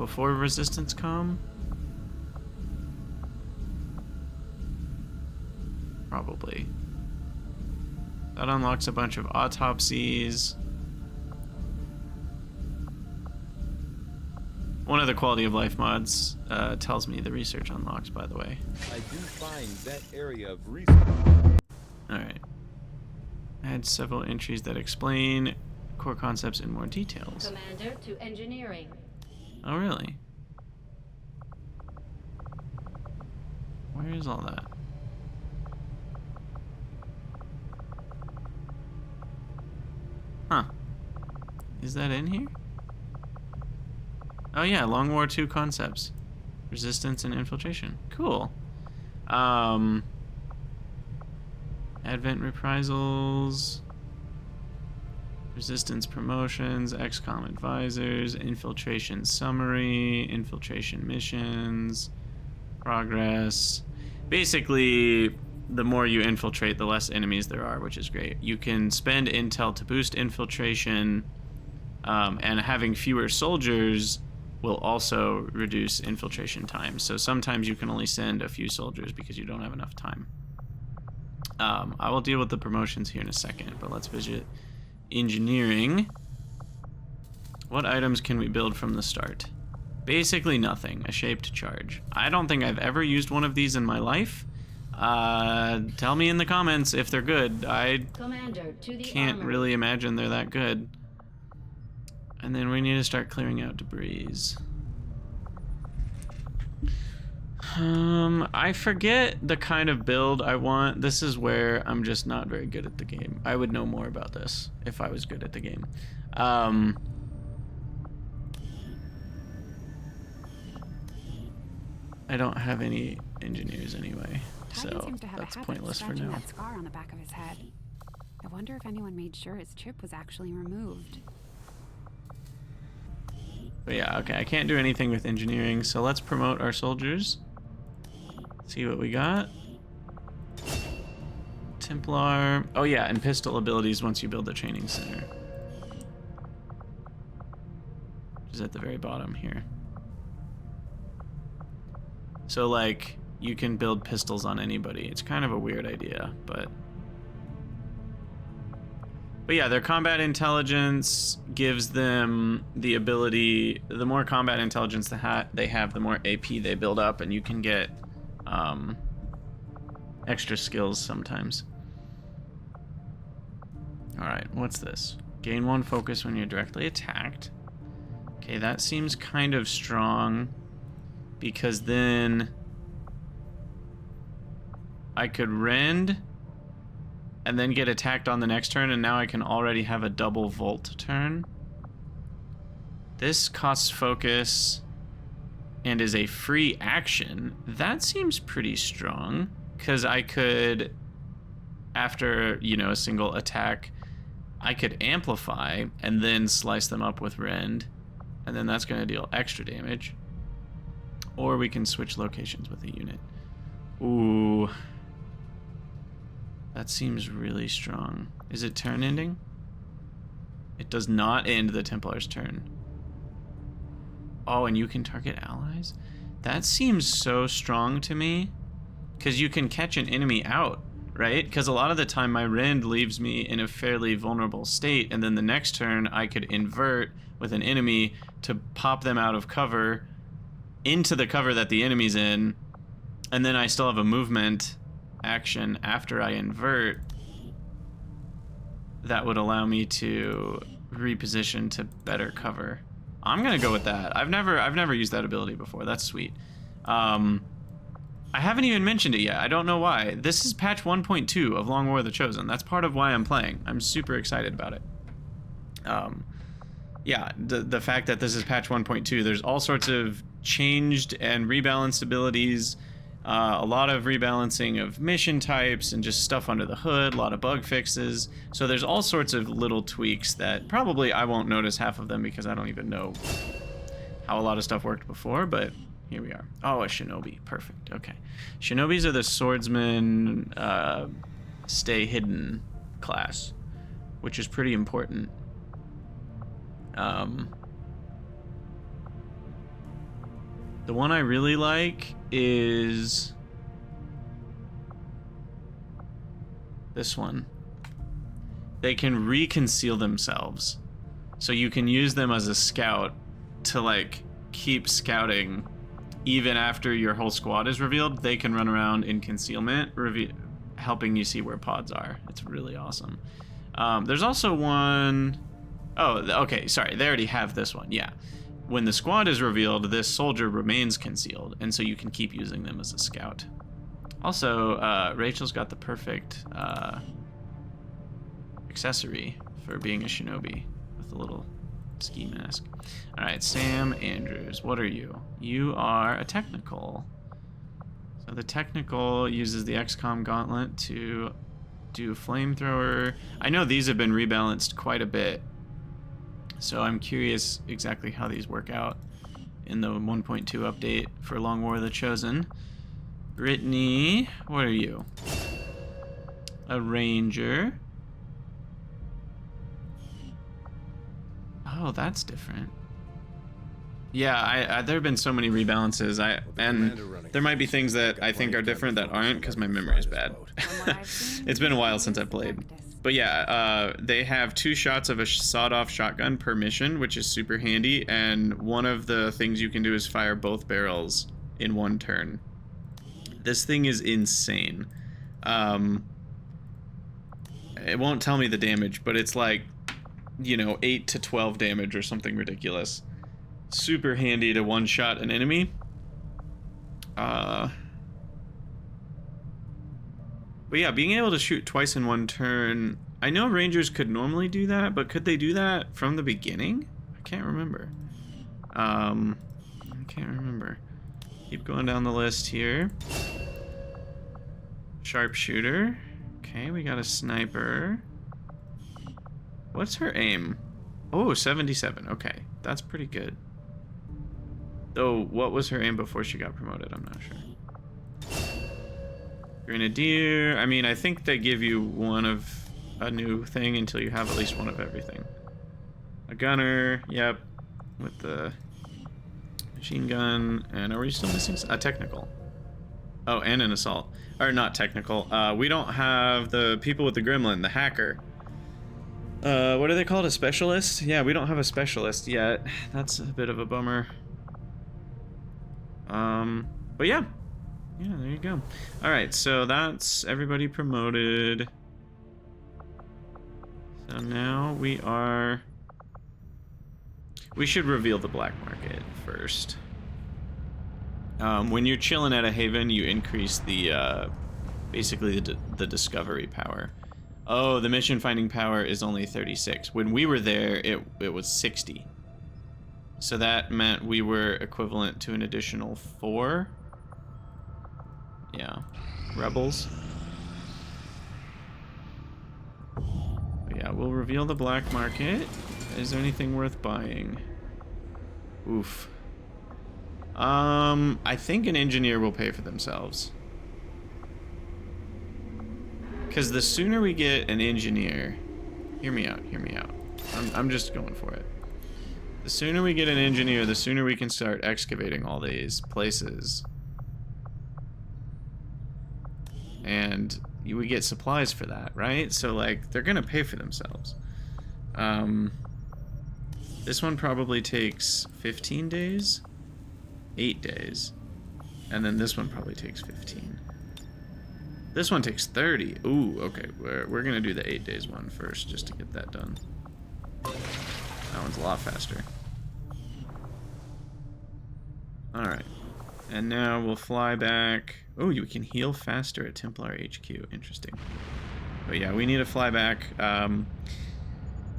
before Resistance Com? Probably. That unlocks a bunch of autopsies. One of the quality of life mods tells me the research unlocks, by the way. I do find that area of respawn. Alright. Add several entries that explain core concepts in more details. Commander to engineering. Oh, really? Where is all that? Huh. Is that in here? Oh yeah, Long War II concepts. Resistance and infiltration. Cool. Advent reprisals. Resistance promotions, XCOM advisors, infiltration summary, infiltration missions, progress. Basically, the more you infiltrate, the less enemies there are, which is great. You can spend intel to boost infiltration, and having fewer soldiers will also reduce infiltration time. So sometimes you can only send a few soldiers because you don't have enough time. I will deal with the promotions here in a second, but let's visit engineering. What items can we build from the start? Basically nothing. A shaped charge. I don't think I've ever used one of these in my life. Tell me in the comments if they're good. I Commander to the can't armory. really imagine they're that good. And then we need to start clearing out debris. I forget the kind of build I want. This is where I'm just not very good at the game. I would know more about this if I was good at the game. I don't have any engineers anyway, Dragon so seems to have a that's habit pointless of for scratching now. that scar on the back of his head. I wonder if anyone made sure his chip was actually removed. But yeah, okay, I can't do anything with engineering, so let's promote our soldiers. See what we got. Templar. Oh yeah, and pistol abilities once you build the training center. Which is at the very bottom here. So like, you can build pistols on anybody. It's kind of a weird idea, but yeah, their combat intelligence gives them the ability, the more combat intelligence they have, the more AP they build up, and you can get extra skills sometimes. Alright, what's this? Gain 1 focus when you're directly attacked. Okay, that seems kind of strong, because then I could rend and then get attacked on the next turn, and now I can already have a double volt turn. This costs focus and is a free action. That seems pretty strong, because I could, after, you know, a single attack, I could amplify and then slice them up with rend, and then that's going to deal extra damage. Or we can switch locations with a unit. Ooh. That seems really strong. Is it turn ending? It does not end the Templar's turn. Oh, and you can target allies? That seems so strong to me. Because you can catch an enemy out, right? Because a lot of the time my rend leaves me in a fairly vulnerable state, and then the next turn I could invert with an enemy to pop them out of cover into the cover that the enemy's in, and then I still have a movement action after I invert that would allow me to reposition to better cover. I'm gonna go with that. I've never used that ability before. That's sweet. I haven't even mentioned it yet. I don't know why. This is patch 1.2 of Long War of the Chosen. That's part of why I'm playing. I'm super excited about it. Yeah, the fact that this is patch 1.2, there's all sorts of changed and rebalanced abilities, a lot of rebalancing of mission types and just stuff under the hood, a lot of bug fixes. So there's all sorts of little tweaks that probably I won't notice half of them because I don't even know how a lot of stuff worked before, but here we are. Oh, a shinobi. Perfect. Okay. Shinobis are the swordsman, stay hidden class, which is pretty important. The one I really like is this one. They can reconceal themselves. So you can use them as a scout to like keep scouting even after your whole squad is revealed. They can run around in concealment, helping you see where pods are. It's really awesome. There's also one... Oh, okay, sorry. They already have this one, yeah. When the squad is revealed, this soldier remains concealed, and so you can keep using them as a scout. Also, Rachel's got the perfect accessory for being a shinobi with a little ski mask. All right, Sam Andrews, what are you? You are a technical. So the technical uses the XCOM gauntlet to do flamethrower. I know these have been rebalanced quite a bit, so I'm curious exactly how these work out in the 1.2 update for Long War of the Chosen. Brittany, what are you? A ranger. Oh, that's different. Yeah, there have been so many rebalances. And there might be things that I think are different that aren't because my memory is bad. It's been a while since I played. But yeah, they have 2 shots of a sawed-off shotgun per mission, which is super handy. And one of the things you can do is fire both barrels in one turn. This thing is insane. It won't tell me the damage, but it's like, you know, 8 to 12 damage or something ridiculous. Super handy to one-shot an enemy. But yeah, being able to shoot twice in one turn. I know Rangers could normally do that, but could they do that from the beginning? I can't remember. Keep going down the list here. Sharpshooter. Okay, we got a sniper. What's her aim? Oh, 77. Okay, that's pretty good. Though, what was her aim before she got promoted? I'm not sure. Grenadier. I mean, I think they give you one of a new thing until you have at least one of everything. A gunner. Yep. With the machine gun. And are we still missing a technical? Oh, and an assault. Or not technical. We don't have the people with the gremlin, the hacker. What are they called? A specialist? Yeah, we don't have a specialist yet. That's a bit of a bummer. But yeah. Yeah, there you go. Alright, so that's everybody promoted. So now we should reveal the black market first. When you're chilling at a haven, you increase the, basically the discovery power. Oh, the mission finding power is only 36. When we were there, it was 60. So that meant we were equivalent to an additional 4. Yeah. Rebels. But yeah, we'll reveal the black market. Is there anything worth buying? Oof. I think an engineer will pay for themselves. Because the sooner we get an engineer... Hear me out. I'm just going for it. The sooner we get an engineer, the sooner we can start excavating all these places. And we get supplies for that, right? So, like, they're gonna pay for themselves. This one probably takes 15 days? 8 days. And then this one probably takes 15. This one takes 30. Ooh, okay. We're gonna do the 8 days one first, just to get that done. That one's a lot faster. Alright. And now we'll fly back. Oh, you can heal faster at Templar HQ. Interesting. But yeah, we need to fly back.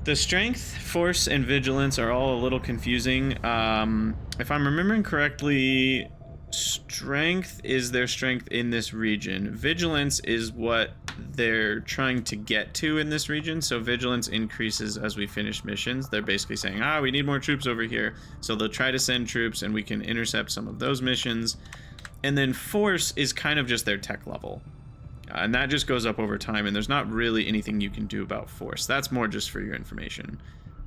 The strength, force, and vigilance are all a little confusing. If I'm remembering correctly, strength is their strength in this region. Vigilance is what they're trying to get to in this region. So vigilance increases as we finish missions. They're basically saying, we need more troops over here. So they'll try to send troops and we can intercept some of those missions. And then force is kind of just their tech level. And that just goes up over time, and there's not really anything you can do about force. That's more just for your information.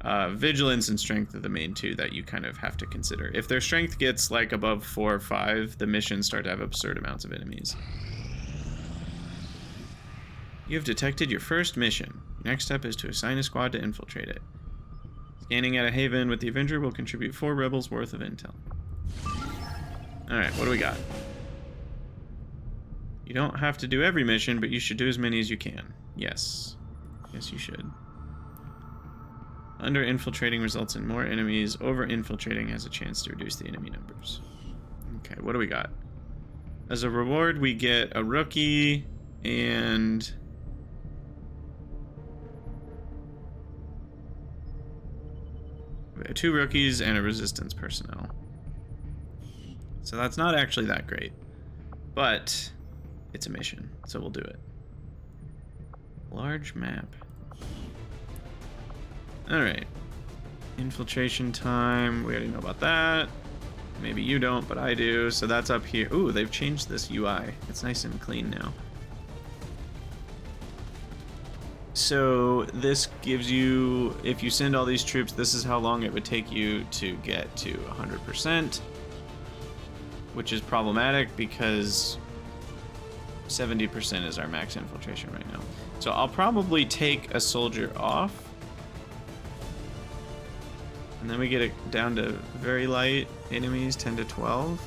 Vigilance and strength are the main two that you kind of have to consider. If their strength gets like above 4 or 5, the missions start to have absurd amounts of enemies. You have detected your first mission. Your next step is to assign a squad to infiltrate it. Scanning at a haven with the Avenger will contribute 4 rebels worth of intel. Alright, what do we got? You don't have to do every mission, but you should do as many as you can. Yes. Yes, you should. Under-infiltrating results in more enemies. Over-infiltrating has a chance to reduce the enemy numbers. Okay, what do we got? As a reward, we get a rookie and... we have 2 rookies and a resistance personnel. So that's not actually that great. But it's a mission, so we'll do it. Large map. Alright. Infiltration time. We already know about that. Maybe you don't, but I do. So that's up here. Ooh, they've changed this UI. It's nice and clean now. So this gives you, if you send all these troops, this is how long it would take you to get to 100%. Which is problematic because 70% is our max infiltration right now. So I'll probably take a soldier off. And then we get it down to very light enemies, 10 to 12.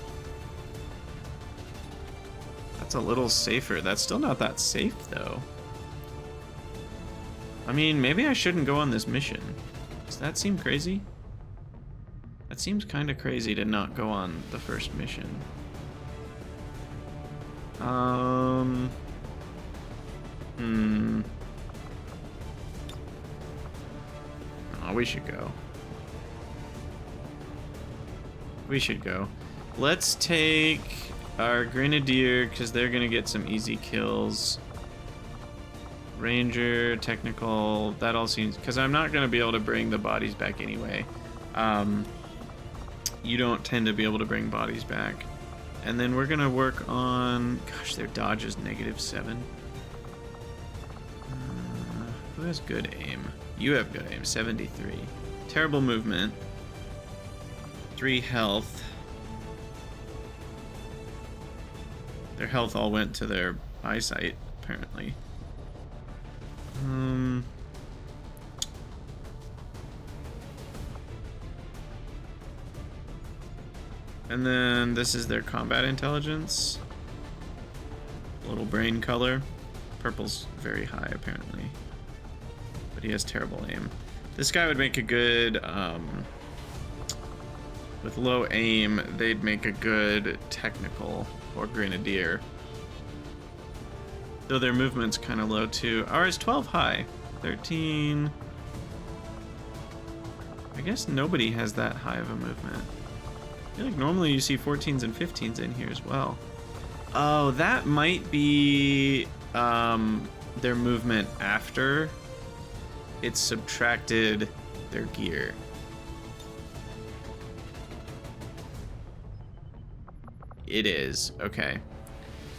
That's a little safer. That's still not that safe, though. I mean, maybe I shouldn't go on this mission. Does that seem crazy? That seems kind of crazy to not go on the first mission. Oh, we should go. We should go. Let's take our Grenadier, because they're going to get some easy kills. Ranger, technical, that all seems... because I'm not going to be able to bring the bodies back anyway. You don't tend to be able to bring bodies back. And then we're going to work on... gosh, their dodge is -7. Who has good aim? You have good aim, 73. Terrible movement. 3 health. Their health all went to their eyesight, apparently. And then this is their combat intelligence. Little brain color. Purple's very high, apparently. But he has terrible aim. This guy would make a good, with low aim, they'd make a good technical or grenadier. Though their movement's kind of low too. Ours 12 high. 13. I guess nobody has that high of a movement. I feel like normally you see 14s and 15s in here as well. Oh, that might be their movement after it's subtracted their gear. It is. Okay.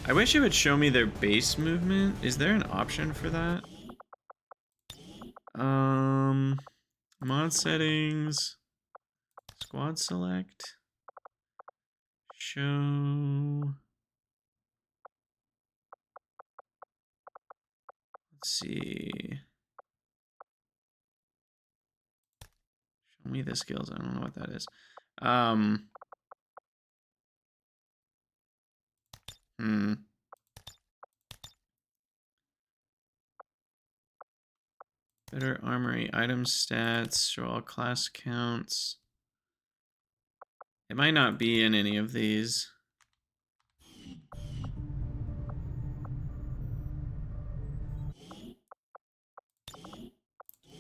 I wish it would show me their base movement. Is there an option for that? Mod settings. Squad select. Show. Let's see. Show me the skills. I don't know what that is. Better armory, item stats, show all class counts. It might not be in any of these.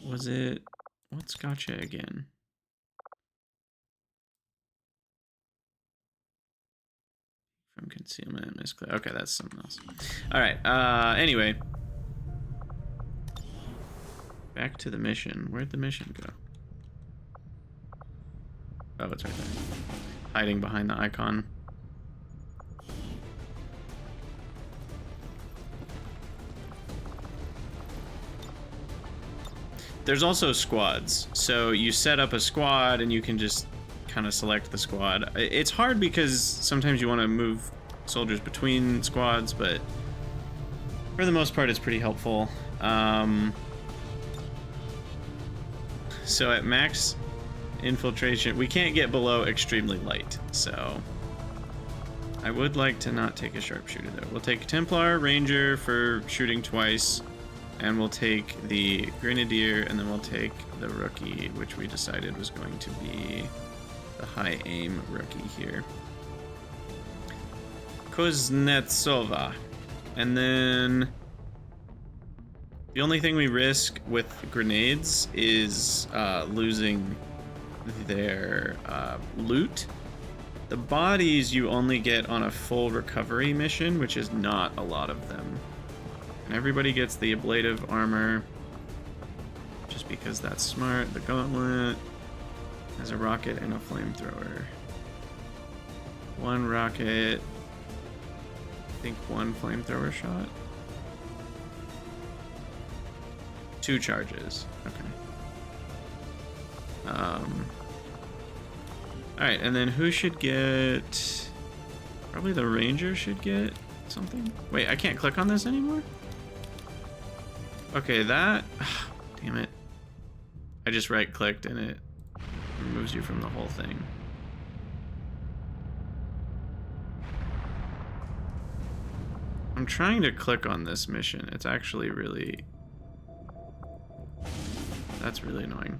Was it... what's gotcha again? From concealment, misclick. Okay, that's something else. Alright, anyway. Back to the mission. Where'd the mission go? Oh, it's right there. Hiding behind the icon. There's also squads. So you set up a squad and you can just kind of select the squad. It's hard because sometimes you want to move soldiers between squads, but for the most part it's pretty helpful. So at max infiltration, we can't get below extremely light, so I would like to not take a sharpshooter though. We'll take Templar, Ranger for shooting twice, and we'll take the Grenadier, and then we'll take the rookie, which we decided was going to be the high aim rookie here. Kuznetsova. And then the only thing we risk with grenades is losing their loot. The bodies you only get on a full recovery mission, which is not a lot of them. And everybody gets the ablative armor, just because that's smart. The gauntlet has a rocket and a flamethrower. One rocket, I think one flamethrower shot. 2 charges, okay. Alright, and then who should get... Probably the Ranger should get something? Wait, I can't click on this anymore? Okay, that... Damn it. I just right-clicked and it removes you from the whole thing. I'm trying to click on this mission. It's actually really... That's really annoying.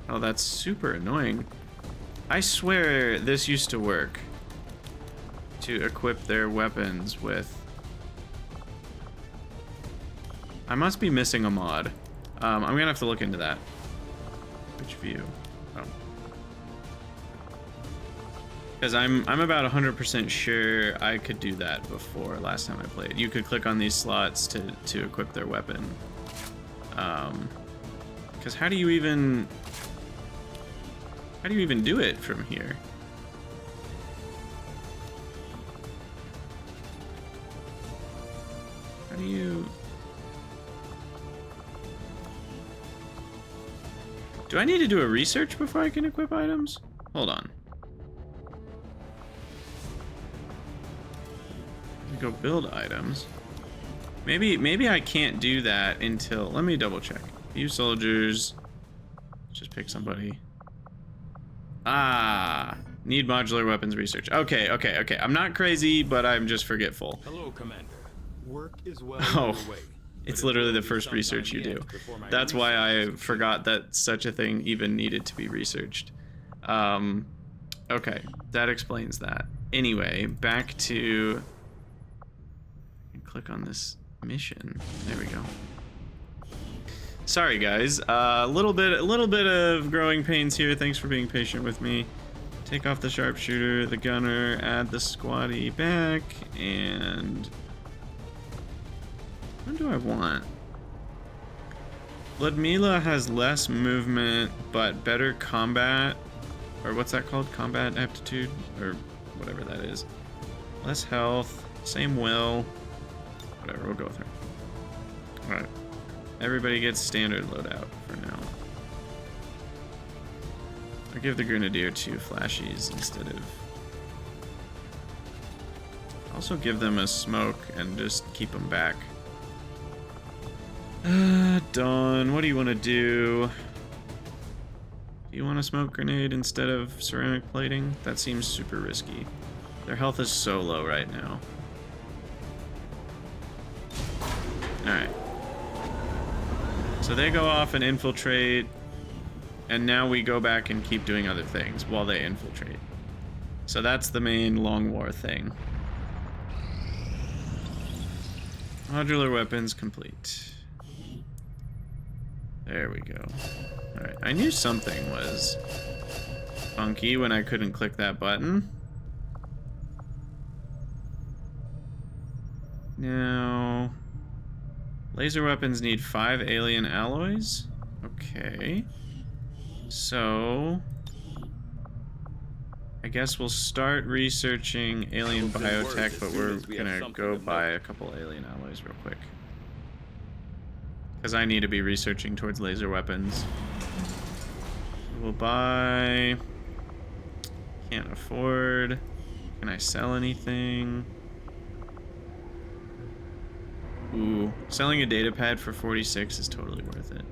Oh, that's super annoying. I swear this used to work. To equip their weapons with... I must be missing a mod. I'm gonna have to look into that. Which view? Oh. Because I'm about 100% sure I could do that before last time I played. You could click on these slots to equip their weapon. Because how do you even do it from here? How do you... Do I need to do a research before I can equip items? Hold on. Go build items. Maybe I can't do that until... Let me double check. View soldiers. Just pick somebody. Ah, need modular weapons research. Okay. I'm not crazy, but I'm just forgetful. Hello, Commander. Work is well underway. It's literally the first research you do. That's why I forgot that such a thing even needed to be researched. Okay, that explains that. Anyway, back to... Click on this mission. There we go. Sorry guys, a little bit of growing pains here. Thanks for being patient with me. Take off the sharpshooter, the gunner, add the squatty back, and what do I want? Ludmila has less movement but better combat, or what's that called? Combat aptitude, or whatever that is. Less health, same will. Whatever, we'll go with her. Alright. Everybody gets standard loadout for now. I'll give the Grenadier 2 flashies instead of... Also give them a smoke and just keep them back. Dawn, what do you want to do? Do you want a smoke grenade instead of ceramic plating? That seems super risky. Their health is so low right now. Alright. So they go off and infiltrate, and now we go back and keep doing other things while they infiltrate. So that's the main long war thing. Modular weapons complete. There we go. Alright, I knew something was funky when I couldn't click that button. Now... Laser weapons need 5 alien alloys? Okay. So... I guess we'll start researching alien biotech, but we're gonna go buy a couple alien alloys real quick. Because I need to be researching towards laser weapons. We'll buy... Can't afford. Can I sell anything? Ooh, selling a data pad for 46 is totally worth it.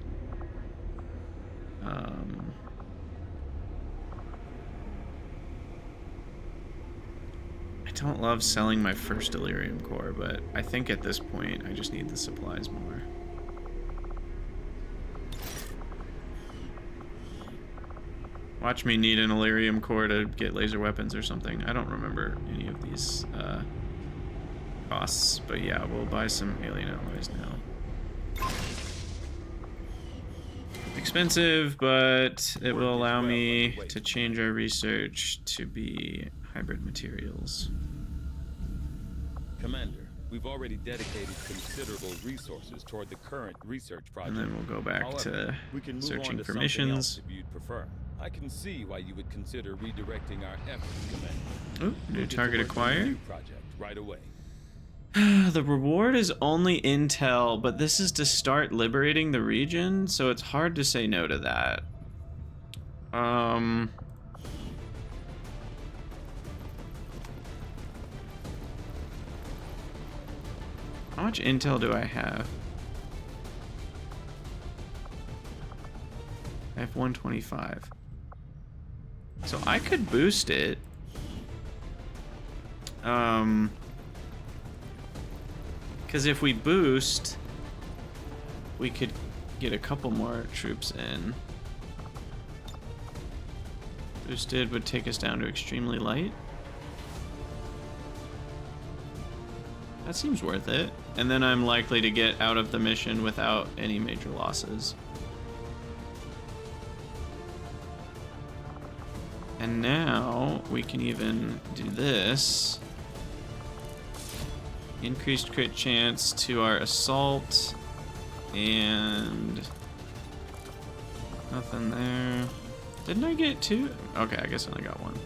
I don't love selling my first delirium core, but I think at this point I just need the supplies more. Watch me need an Elerium core to get laser weapons or something. I don't remember any of these costs, but yeah, we'll buy some alien alloys now. Expensive, but it will allow me to change our research to be hybrid materials. Commander, we've already dedicated considerable resources toward the current research project. And then we'll go back However, we can to move on searching to for something missions. else if you'd prefer. I can see why you would consider redirecting our efforts, Commander. Ooh, new We'll get to target work on the acquired. new project right away. The reward is only intel, but this is to start liberating the region, so it's hard to say no to that. How much intel do I have? I have 125. So I could boost it. Because if we boost, we could get a couple more troops in. Boosted would take us down to extremely light. That seems worth it. And then I'm likely to get out of the mission without any major losses. And now we can even do this. Increased crit chance to our assault. And nothing there. Didn't I get two? Okay, I guess I only got one.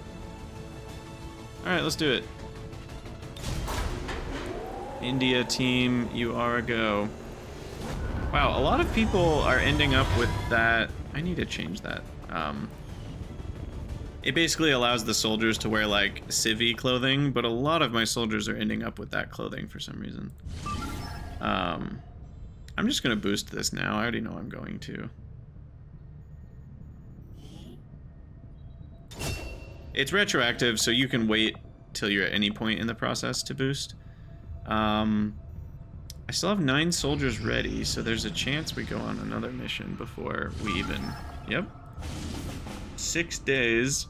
Alright, let's do it. India team, you are a go. Wow, a lot of people are ending up with that. I need to change that. It basically allows the soldiers to wear like civvy clothing, but a lot of my soldiers are ending up with that clothing for some reason. I'm just gonna boost this now. I already know I'm going to. It's retroactive, so you can wait till you're at any point in the process to boost. I still have 9 soldiers ready, so there's a chance we go on another mission before we even... Yep. 6 days.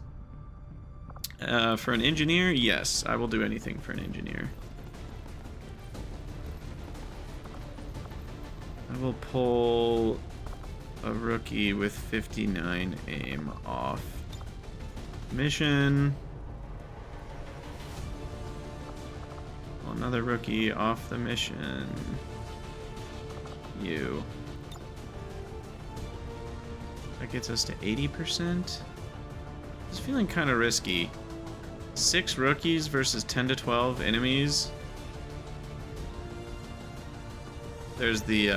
For an engineer, yes, I will do anything for an engineer. I will pull a rookie with 59 aim off mission. Pull another rookie off the mission. You. That gets us to 80%. It's feeling kind of risky. 6 rookies versus 10 to 12 enemies. There's the,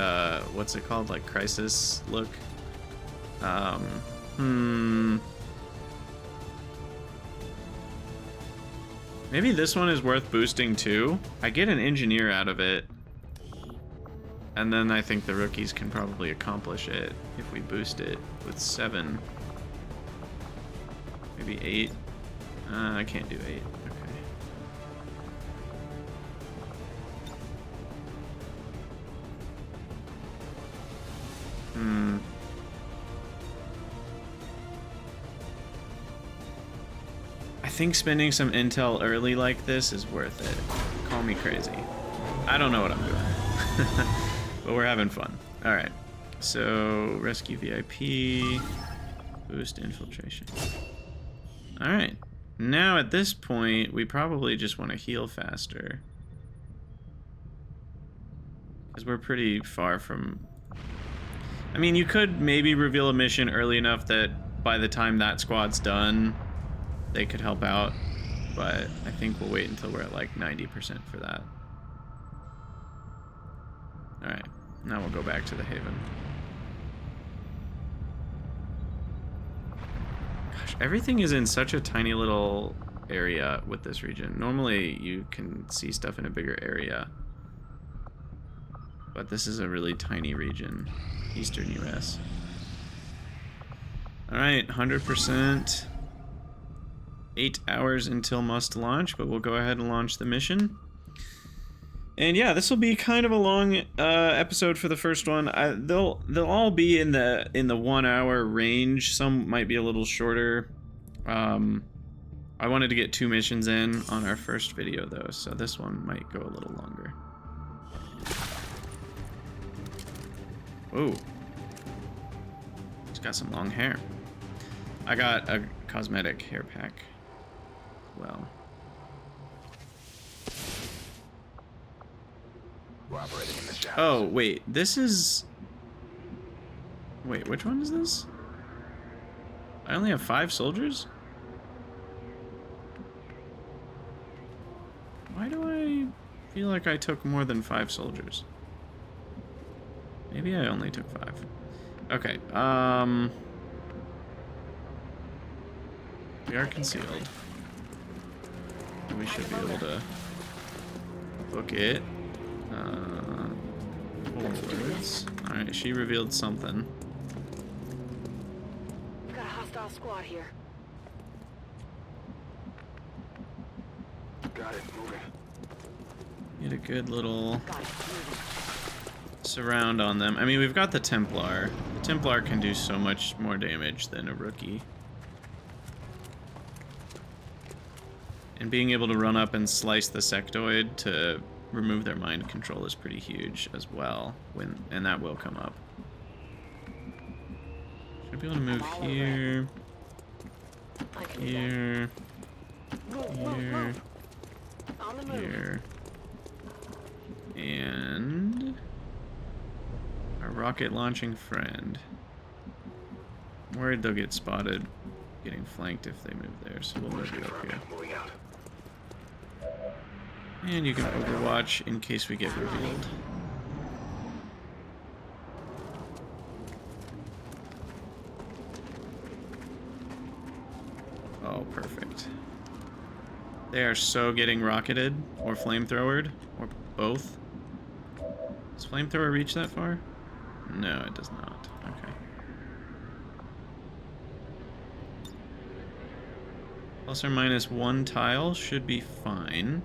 what's it called? Like, crisis look. Maybe this one is worth boosting too. I get an engineer out of it. And then I think the rookies can probably accomplish it if we boost it with 7. Maybe 8. I can't do 8. Okay. I think spending some intel early like this is worth it. Call me crazy. I don't know what I'm doing. But we're having fun. Alright. So, rescue VIP. Boost infiltration. Alright. Now at this point, we probably just want to heal faster. Because we're pretty far from... I mean, you could maybe reveal a mission early enough that by the time that squad's done, they could help out. But I think we'll wait until we're at like 90% for that. Alright. Now we'll go back to the Haven. Gosh, everything is in such a tiny little area with this region. Normally you can see stuff in a bigger area, but this is a really tiny region. Eastern US. Alright, 100%. 8 hours until must launch, but we'll go ahead and launch the mission. And yeah, this will be kind of a long episode for the first one. They'll all be in the 1 hour range. Some might be a little shorter. I wanted to get 2 missions in on our first video though, so this one might go a little longer. Ooh. He's got some long hair. I got a cosmetic hair pack. Well. We're operating in the shadows. Oh, wait. This is... Wait, which one is this? I only have 5 soldiers? Why do I feel like I took more than 5 soldiers? Maybe I only took 5. Okay, we are concealed. We should be able to book it. Forwards. Alright, she revealed something. We've got a hostile squad here. Got it, moving. Get a good little Got it. Moving. surround on them. I mean, we've got the Templar. The Templar can do so much more damage than a rookie. And being able to run up and slice the sectoid to remove their mind control is pretty huge as well, and that will come up. Should I be able to move here, I can do here, that. Move, here, On the move. here, and our rocket launching friend. I'm worried they'll get spotted getting flanked if they move there, so we'll move you up here. Moving out. And you can overwatch in case we get revealed. Oh, perfect. They are so getting rocketed, or flamethrowered, or both. Does flamethrower reach that far? No, it does not. Okay. Plus or minus 1 tile should be fine.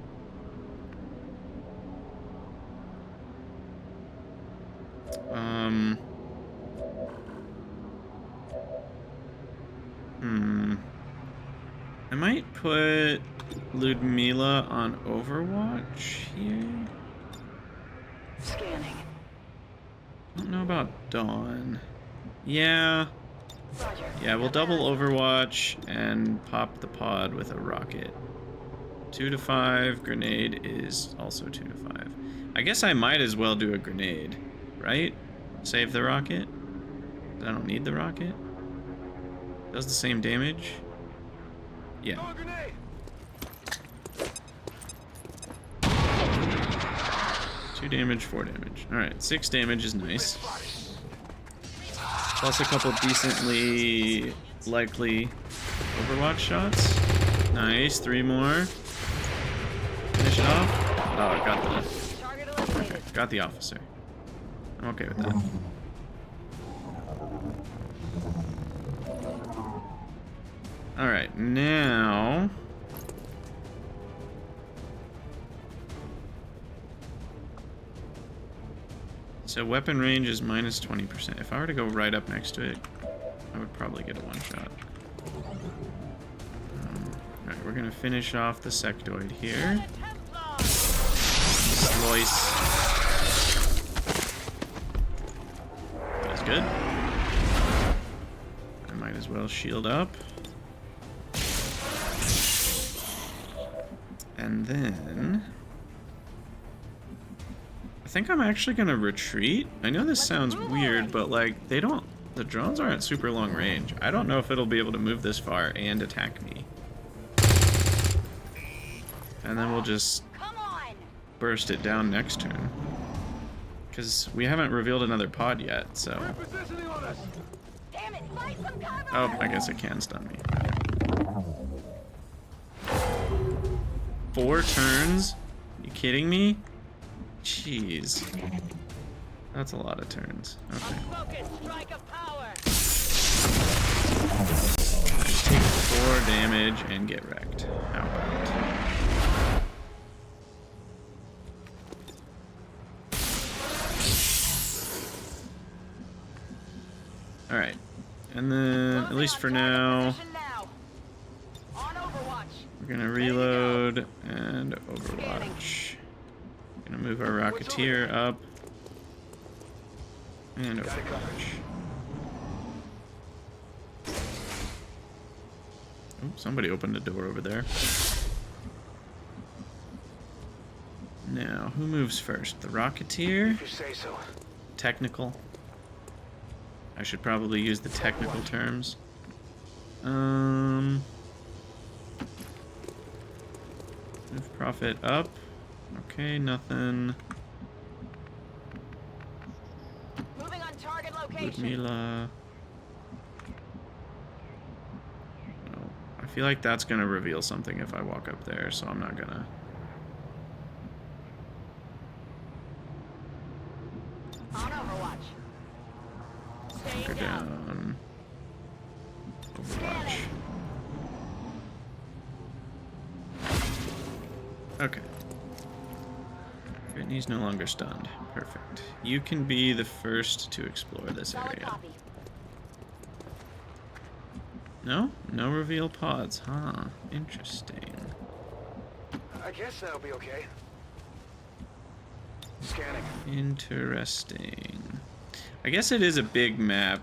I might put Ludmila on Overwatch here. Scanning. I don't know about Dawn. Yeah. Roger. Yeah, we'll double Overwatch and pop the pod with a rocket. 2 to 5. Grenade is also 2 to 5. I guess I might as well do a grenade, right? Save the rocket. I don't need the rocket. Does the same damage. Yeah. 2 damage, 4 damage. Alright, 6 damage is nice. Plus a couple decently likely Overwatch shots. Nice, 3 more. Finish it off. Oh, got the... Target eliminated. Okay, got the officer. I'm okay with that. Alright, now... So weapon range is minus 20%. If I were to go right up next to it, I would probably get a one-shot. Alright, we're gonna finish off the sectoid here. Slice. That's good. I might as well shield up. And then... I think I'm actually gonna retreat. I know this sounds weird, but like, they don't... The drones aren't super long range. I don't know if it'll be able to move this far and attack me. And then we'll just burst it down next turn. Because we haven't revealed another pod yet, so... Damn it, find some cover! Oh, I guess it can stun me. 4 turns? You kidding me? Jeez. That's a lot of turns. Okay. Take 4 damage and get wrecked. How about? Alright. And then, at least for now, we're gonna reload and overwatch. Gonna move our Rocketeer up. And overwatch. Oh, somebody opened a door over there. Now, who moves first? The Rocketeer? If you say so. Technical. I should probably use the technical terms. Move Prophet up. Okay, nothing. Moving on target location. Ludmila. No. I feel like that's gonna reveal something if I walk up there, so I'm not gonna. On Overwatch. Go down. Overwatch. Okay. Brittany's no longer stunned. Perfect. You can be the first to explore this Solid area. copy. No? No reveal pods, huh? Interesting. I guess that'll be okay. Scanning. Interesting. I guess it is a big map.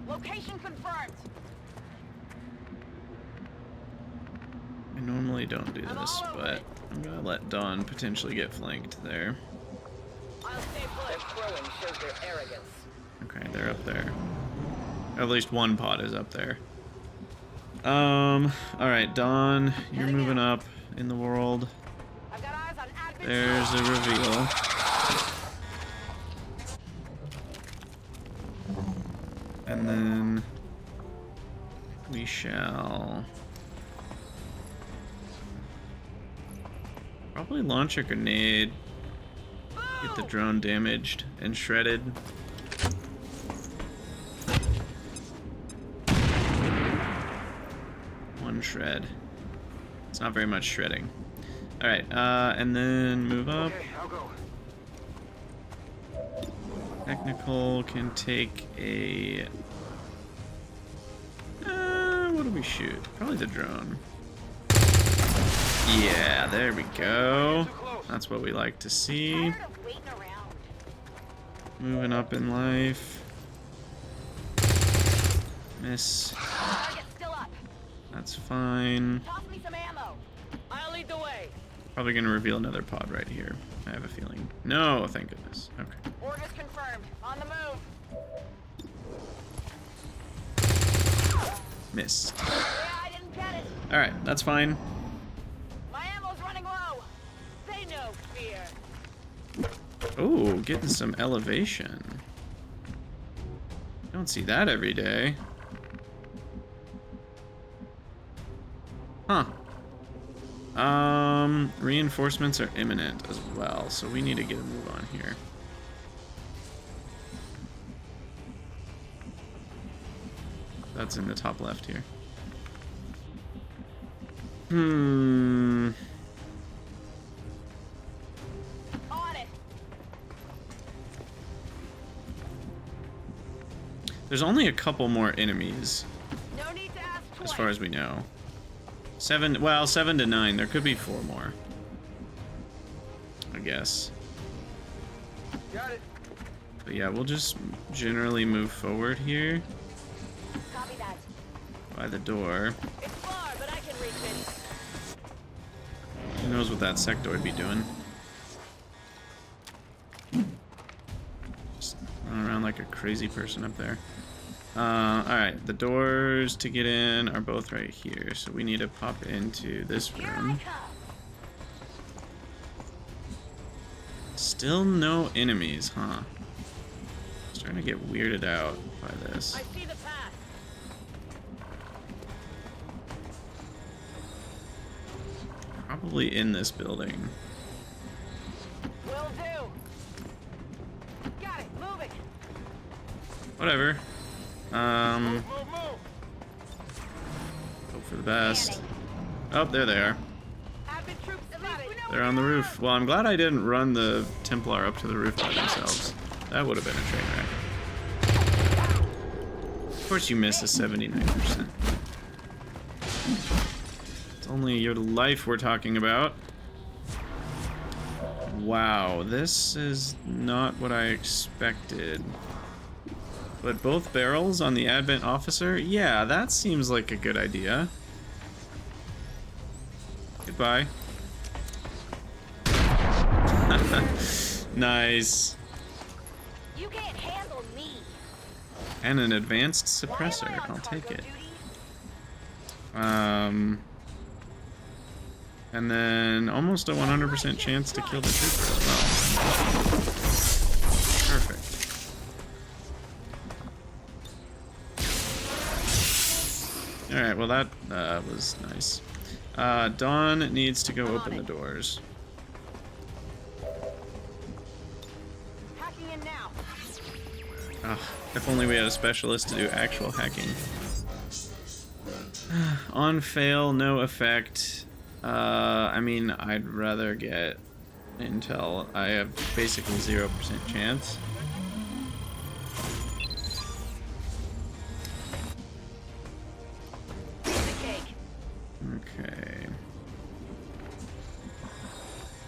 Location confirmed. I normally don't do this, but I'm gonna let Dawn potentially get flanked there. I'll stay put. Their throwing shows their arrogance. Okay, they're up there. At least one pod is up there. Alright, Dawn, you're moving up in the world. I've got eyes on admin. There's a reveal. And then we shall probably launch a grenade, get the drone damaged and shredded. One shred. It's not very much shredding. Alright, and then move up. Okay, I'll go. Technical can take a... what do we shoot? Probably the drone. Yeah, there we go. That's what we like to see. Tired of waiting around. Moving up in life. Miss. Target still up. That's fine. Toss me some ammo. I'll lead the way. Probably gonna reveal another pod right here. I have a feeling. No, thank goodness. Okay. Orders confirmed. On the move. Missed. Yeah, I didn't get it. Alright, that's fine. My ammo's running low. They know fear. Oh, getting some elevation. Don't see that every day. Huh. Reinforcements are imminent as well, so we need to get a move on here. That's in the top left here. On it. There's only a couple more enemies, No need to ask twice. as far as we know. 7 to 9. There could be 4 more. I guess. Got it. But yeah, we'll just generally move forward here Copy that. by the door. It's far, but I can reach it. Who knows what that sectoid be doing? like a crazy person up there. Alright, the doors to get in are both right here, so we need to pop into this room. Still no enemies, huh? Starting to get weirded out by this. I see the path. Probably in this building. Will do. Got it. Moving. Whatever. Move. Hope for the best. Oh, there they are. Advent troops spotted. They're on the roof. Well, I'm glad I didn't run the Templar up to the roof by themselves. That would have been a train wreck. Of course you miss a 79%. It's only your life we're talking about. Wow, this is not what I expected. But both barrels on the Advent Officer? Yeah, that seems like a good idea. Goodbye. Nice. You can't handle me. And an advanced suppressor. I'll take it. And then almost a 100% chance to kill the trooper as well. Perfect. Alright, well that was nice. Dawn needs to go open the doors. Hacking in now. If only we had a specialist to do actual hacking. On fail, no effect. I mean, I'd rather get intel. I have basically 0% chance. Okay.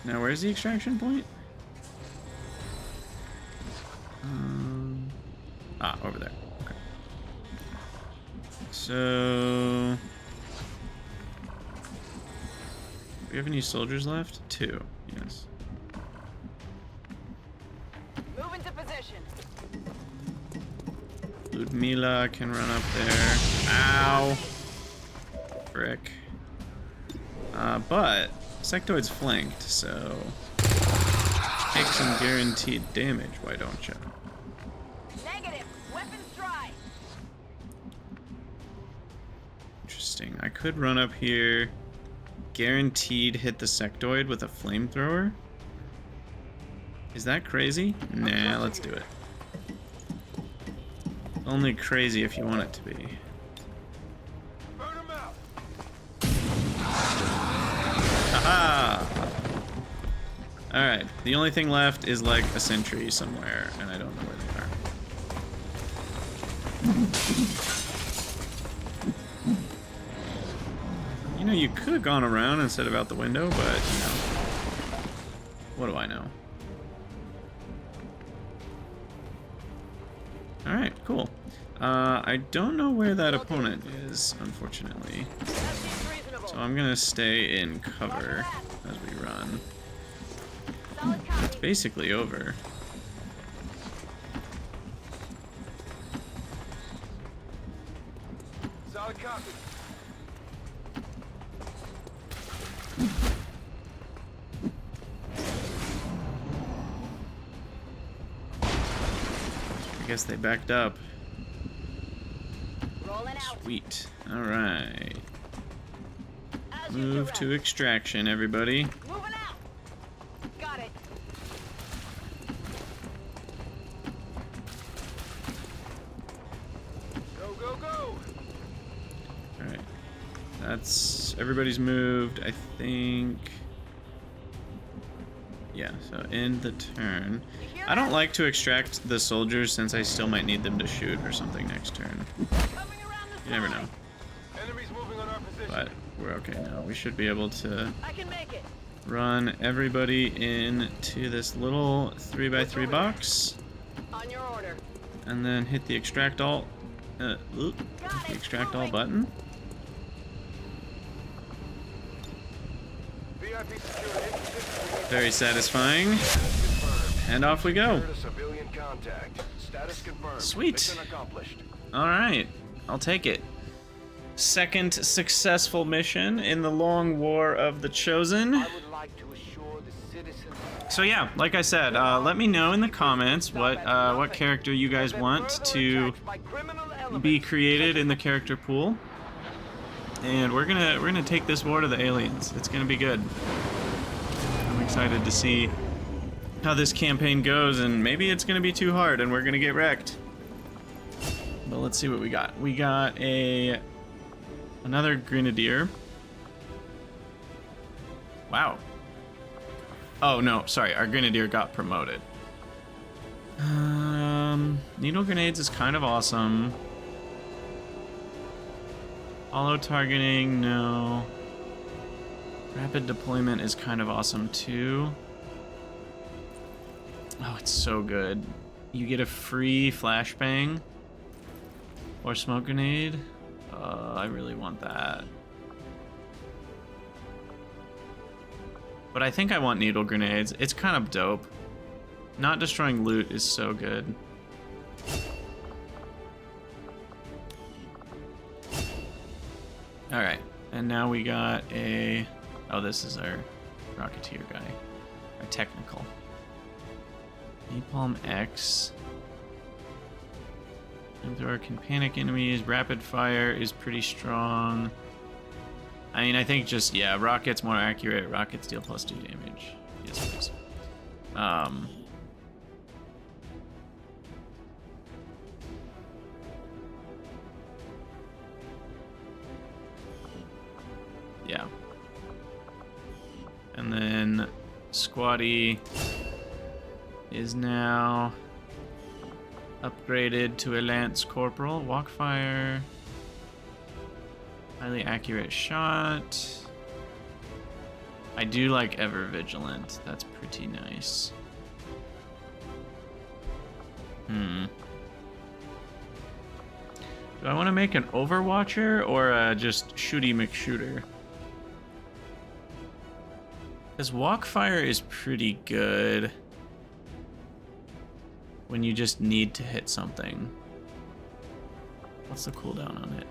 Now, where's the extraction point? Over there. Okay. So, do we have any soldiers left? 2. Yes. Move into position. Ludmila can run up there. Ow! Frick. But sectoid's flanked, so take some guaranteed damage. Why don't you? Negative. Weapons dry. Interesting. I could run up here, guaranteed hit the sectoid with a flamethrower. Is that crazy? Nah, let's do it. Only crazy if you want it to be. Haha! Alright, the only thing left is like a sentry somewhere, and I don't know where they are. You know, you could have gone around instead of out the window, but, you know. What do I know? Alright, cool. I don't know where that opponent is, unfortunately. So I'm gonna stay in cover as we run. It's basically over. Solid copy. I guess they backed up. Rolling out. Sweet. Alright. As you Move direct. to extraction, everybody. Moving out. Got it. Go, go, go! Alright. That's... everybody's moved, I think... Yeah, so end the turn. I don't like to extract the soldiers since I still might need them to shoot or something next turn. Coming around the You never know. Enemies moving on our position. But we're okay now. We should be able to I can make it. run everybody into this little 3x3 box. On your order. And then hit the extract all... hit the extract all button. VIP security. Very satisfying. And off we go. Civilian contact. Status confirmed. Sweet. Mission accomplished. All right, I'll take it. Second successful mission in the long war of the Chosen. I would like to assure the citizens. So yeah, like I said, let me know in the comments what character you guys want to be created in the character pool, and we're gonna take this war to the aliens. It's gonna be good. I'm excited to see how this campaign goes, and maybe it's gonna be too hard and we're gonna get wrecked. But let's see what we got. We got another grenadier. Wow. Oh no, sorry, our grenadier got promoted. Needle grenades is kind of awesome. Auto targeting, no. Rapid deployment is kind of awesome too. Oh, it's so good. You get a free flashbang or smoke grenade. I really want that. But I think I want needle grenades. It's kind of dope. Not destroying loot is so good. Alright, and now we got a... Oh, this is our Rocketeer guy. Our technical. Napalm X. Flamethrower can panic enemies. Rapid fire is pretty strong. I mean, I think just, yeah, rockets more accurate. Rockets deal +2 damage. Yes, please. Yeah. And then Squatty is now upgraded to a Lance Corporal. Walkfire. Highly accurate shot. I do like Ever Vigilant. That's pretty nice. Do I want to make an Overwatcher or just Shooty McShooter? Because Walkfire is pretty good when you just need to hit something. What's the cooldown on it?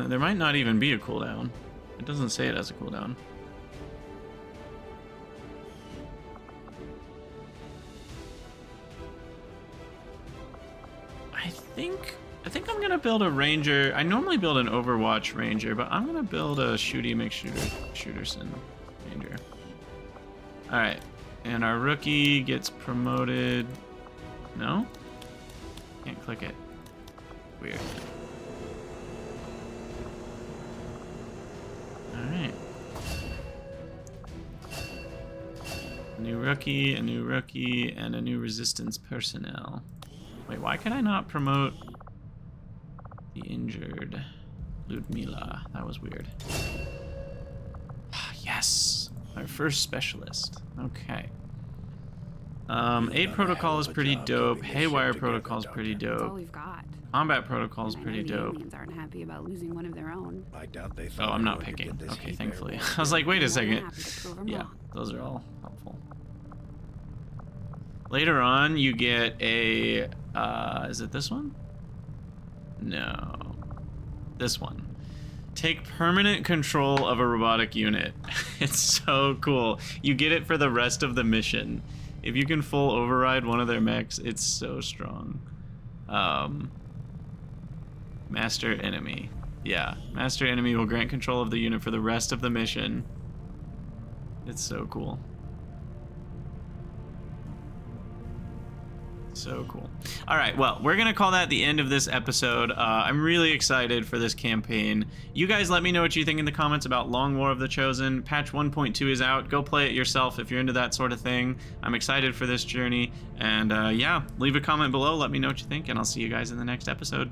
There might not even be a cooldown. It doesn't say it has a cooldown. I think I'm gonna build a ranger. I normally build an Overwatch ranger, but I'm gonna build a Shooty McShooterson ranger. All right, and our rookie gets promoted. No? Can't click it. Weird. Alright. A new rookie, and a new resistance personnel. Wait, why can I not promote the injured Ludmila? That was weird. Yes! Our first specialist. Okay. Aid protocol is pretty dope. Haywire protocol is pretty That's all dope. we've got. Combat protocol is And I pretty know the dope. aliens aren't happy about losing one of their own. I doubt they Oh, thought I'm we not were to picking. get this Okay, heat thankfully. airborne. I was like, wait a I'm more than second. happy to prove 'em Yeah, wrong. those are all helpful. Later on, you get a... is it this one? No. This one. Take permanent control of a robotic unit. It's so cool. You get it for the rest of the mission. If you can full override one of their mechs, it's so strong. Master enemy. Yeah, master enemy will grant control of the unit for the rest of the mission. It's so cool. So cool. All right, well, we're gonna call that the end of this episode. I'm really excited for this campaign. You guys let me know what you think in the comments about Long War of the Chosen. Patch 1.2 is out. Go play it yourself if you're into that sort of thing. I'm excited for this journey. And yeah, leave a comment below. Let me know what you think, and I'll see you guys in the next episode.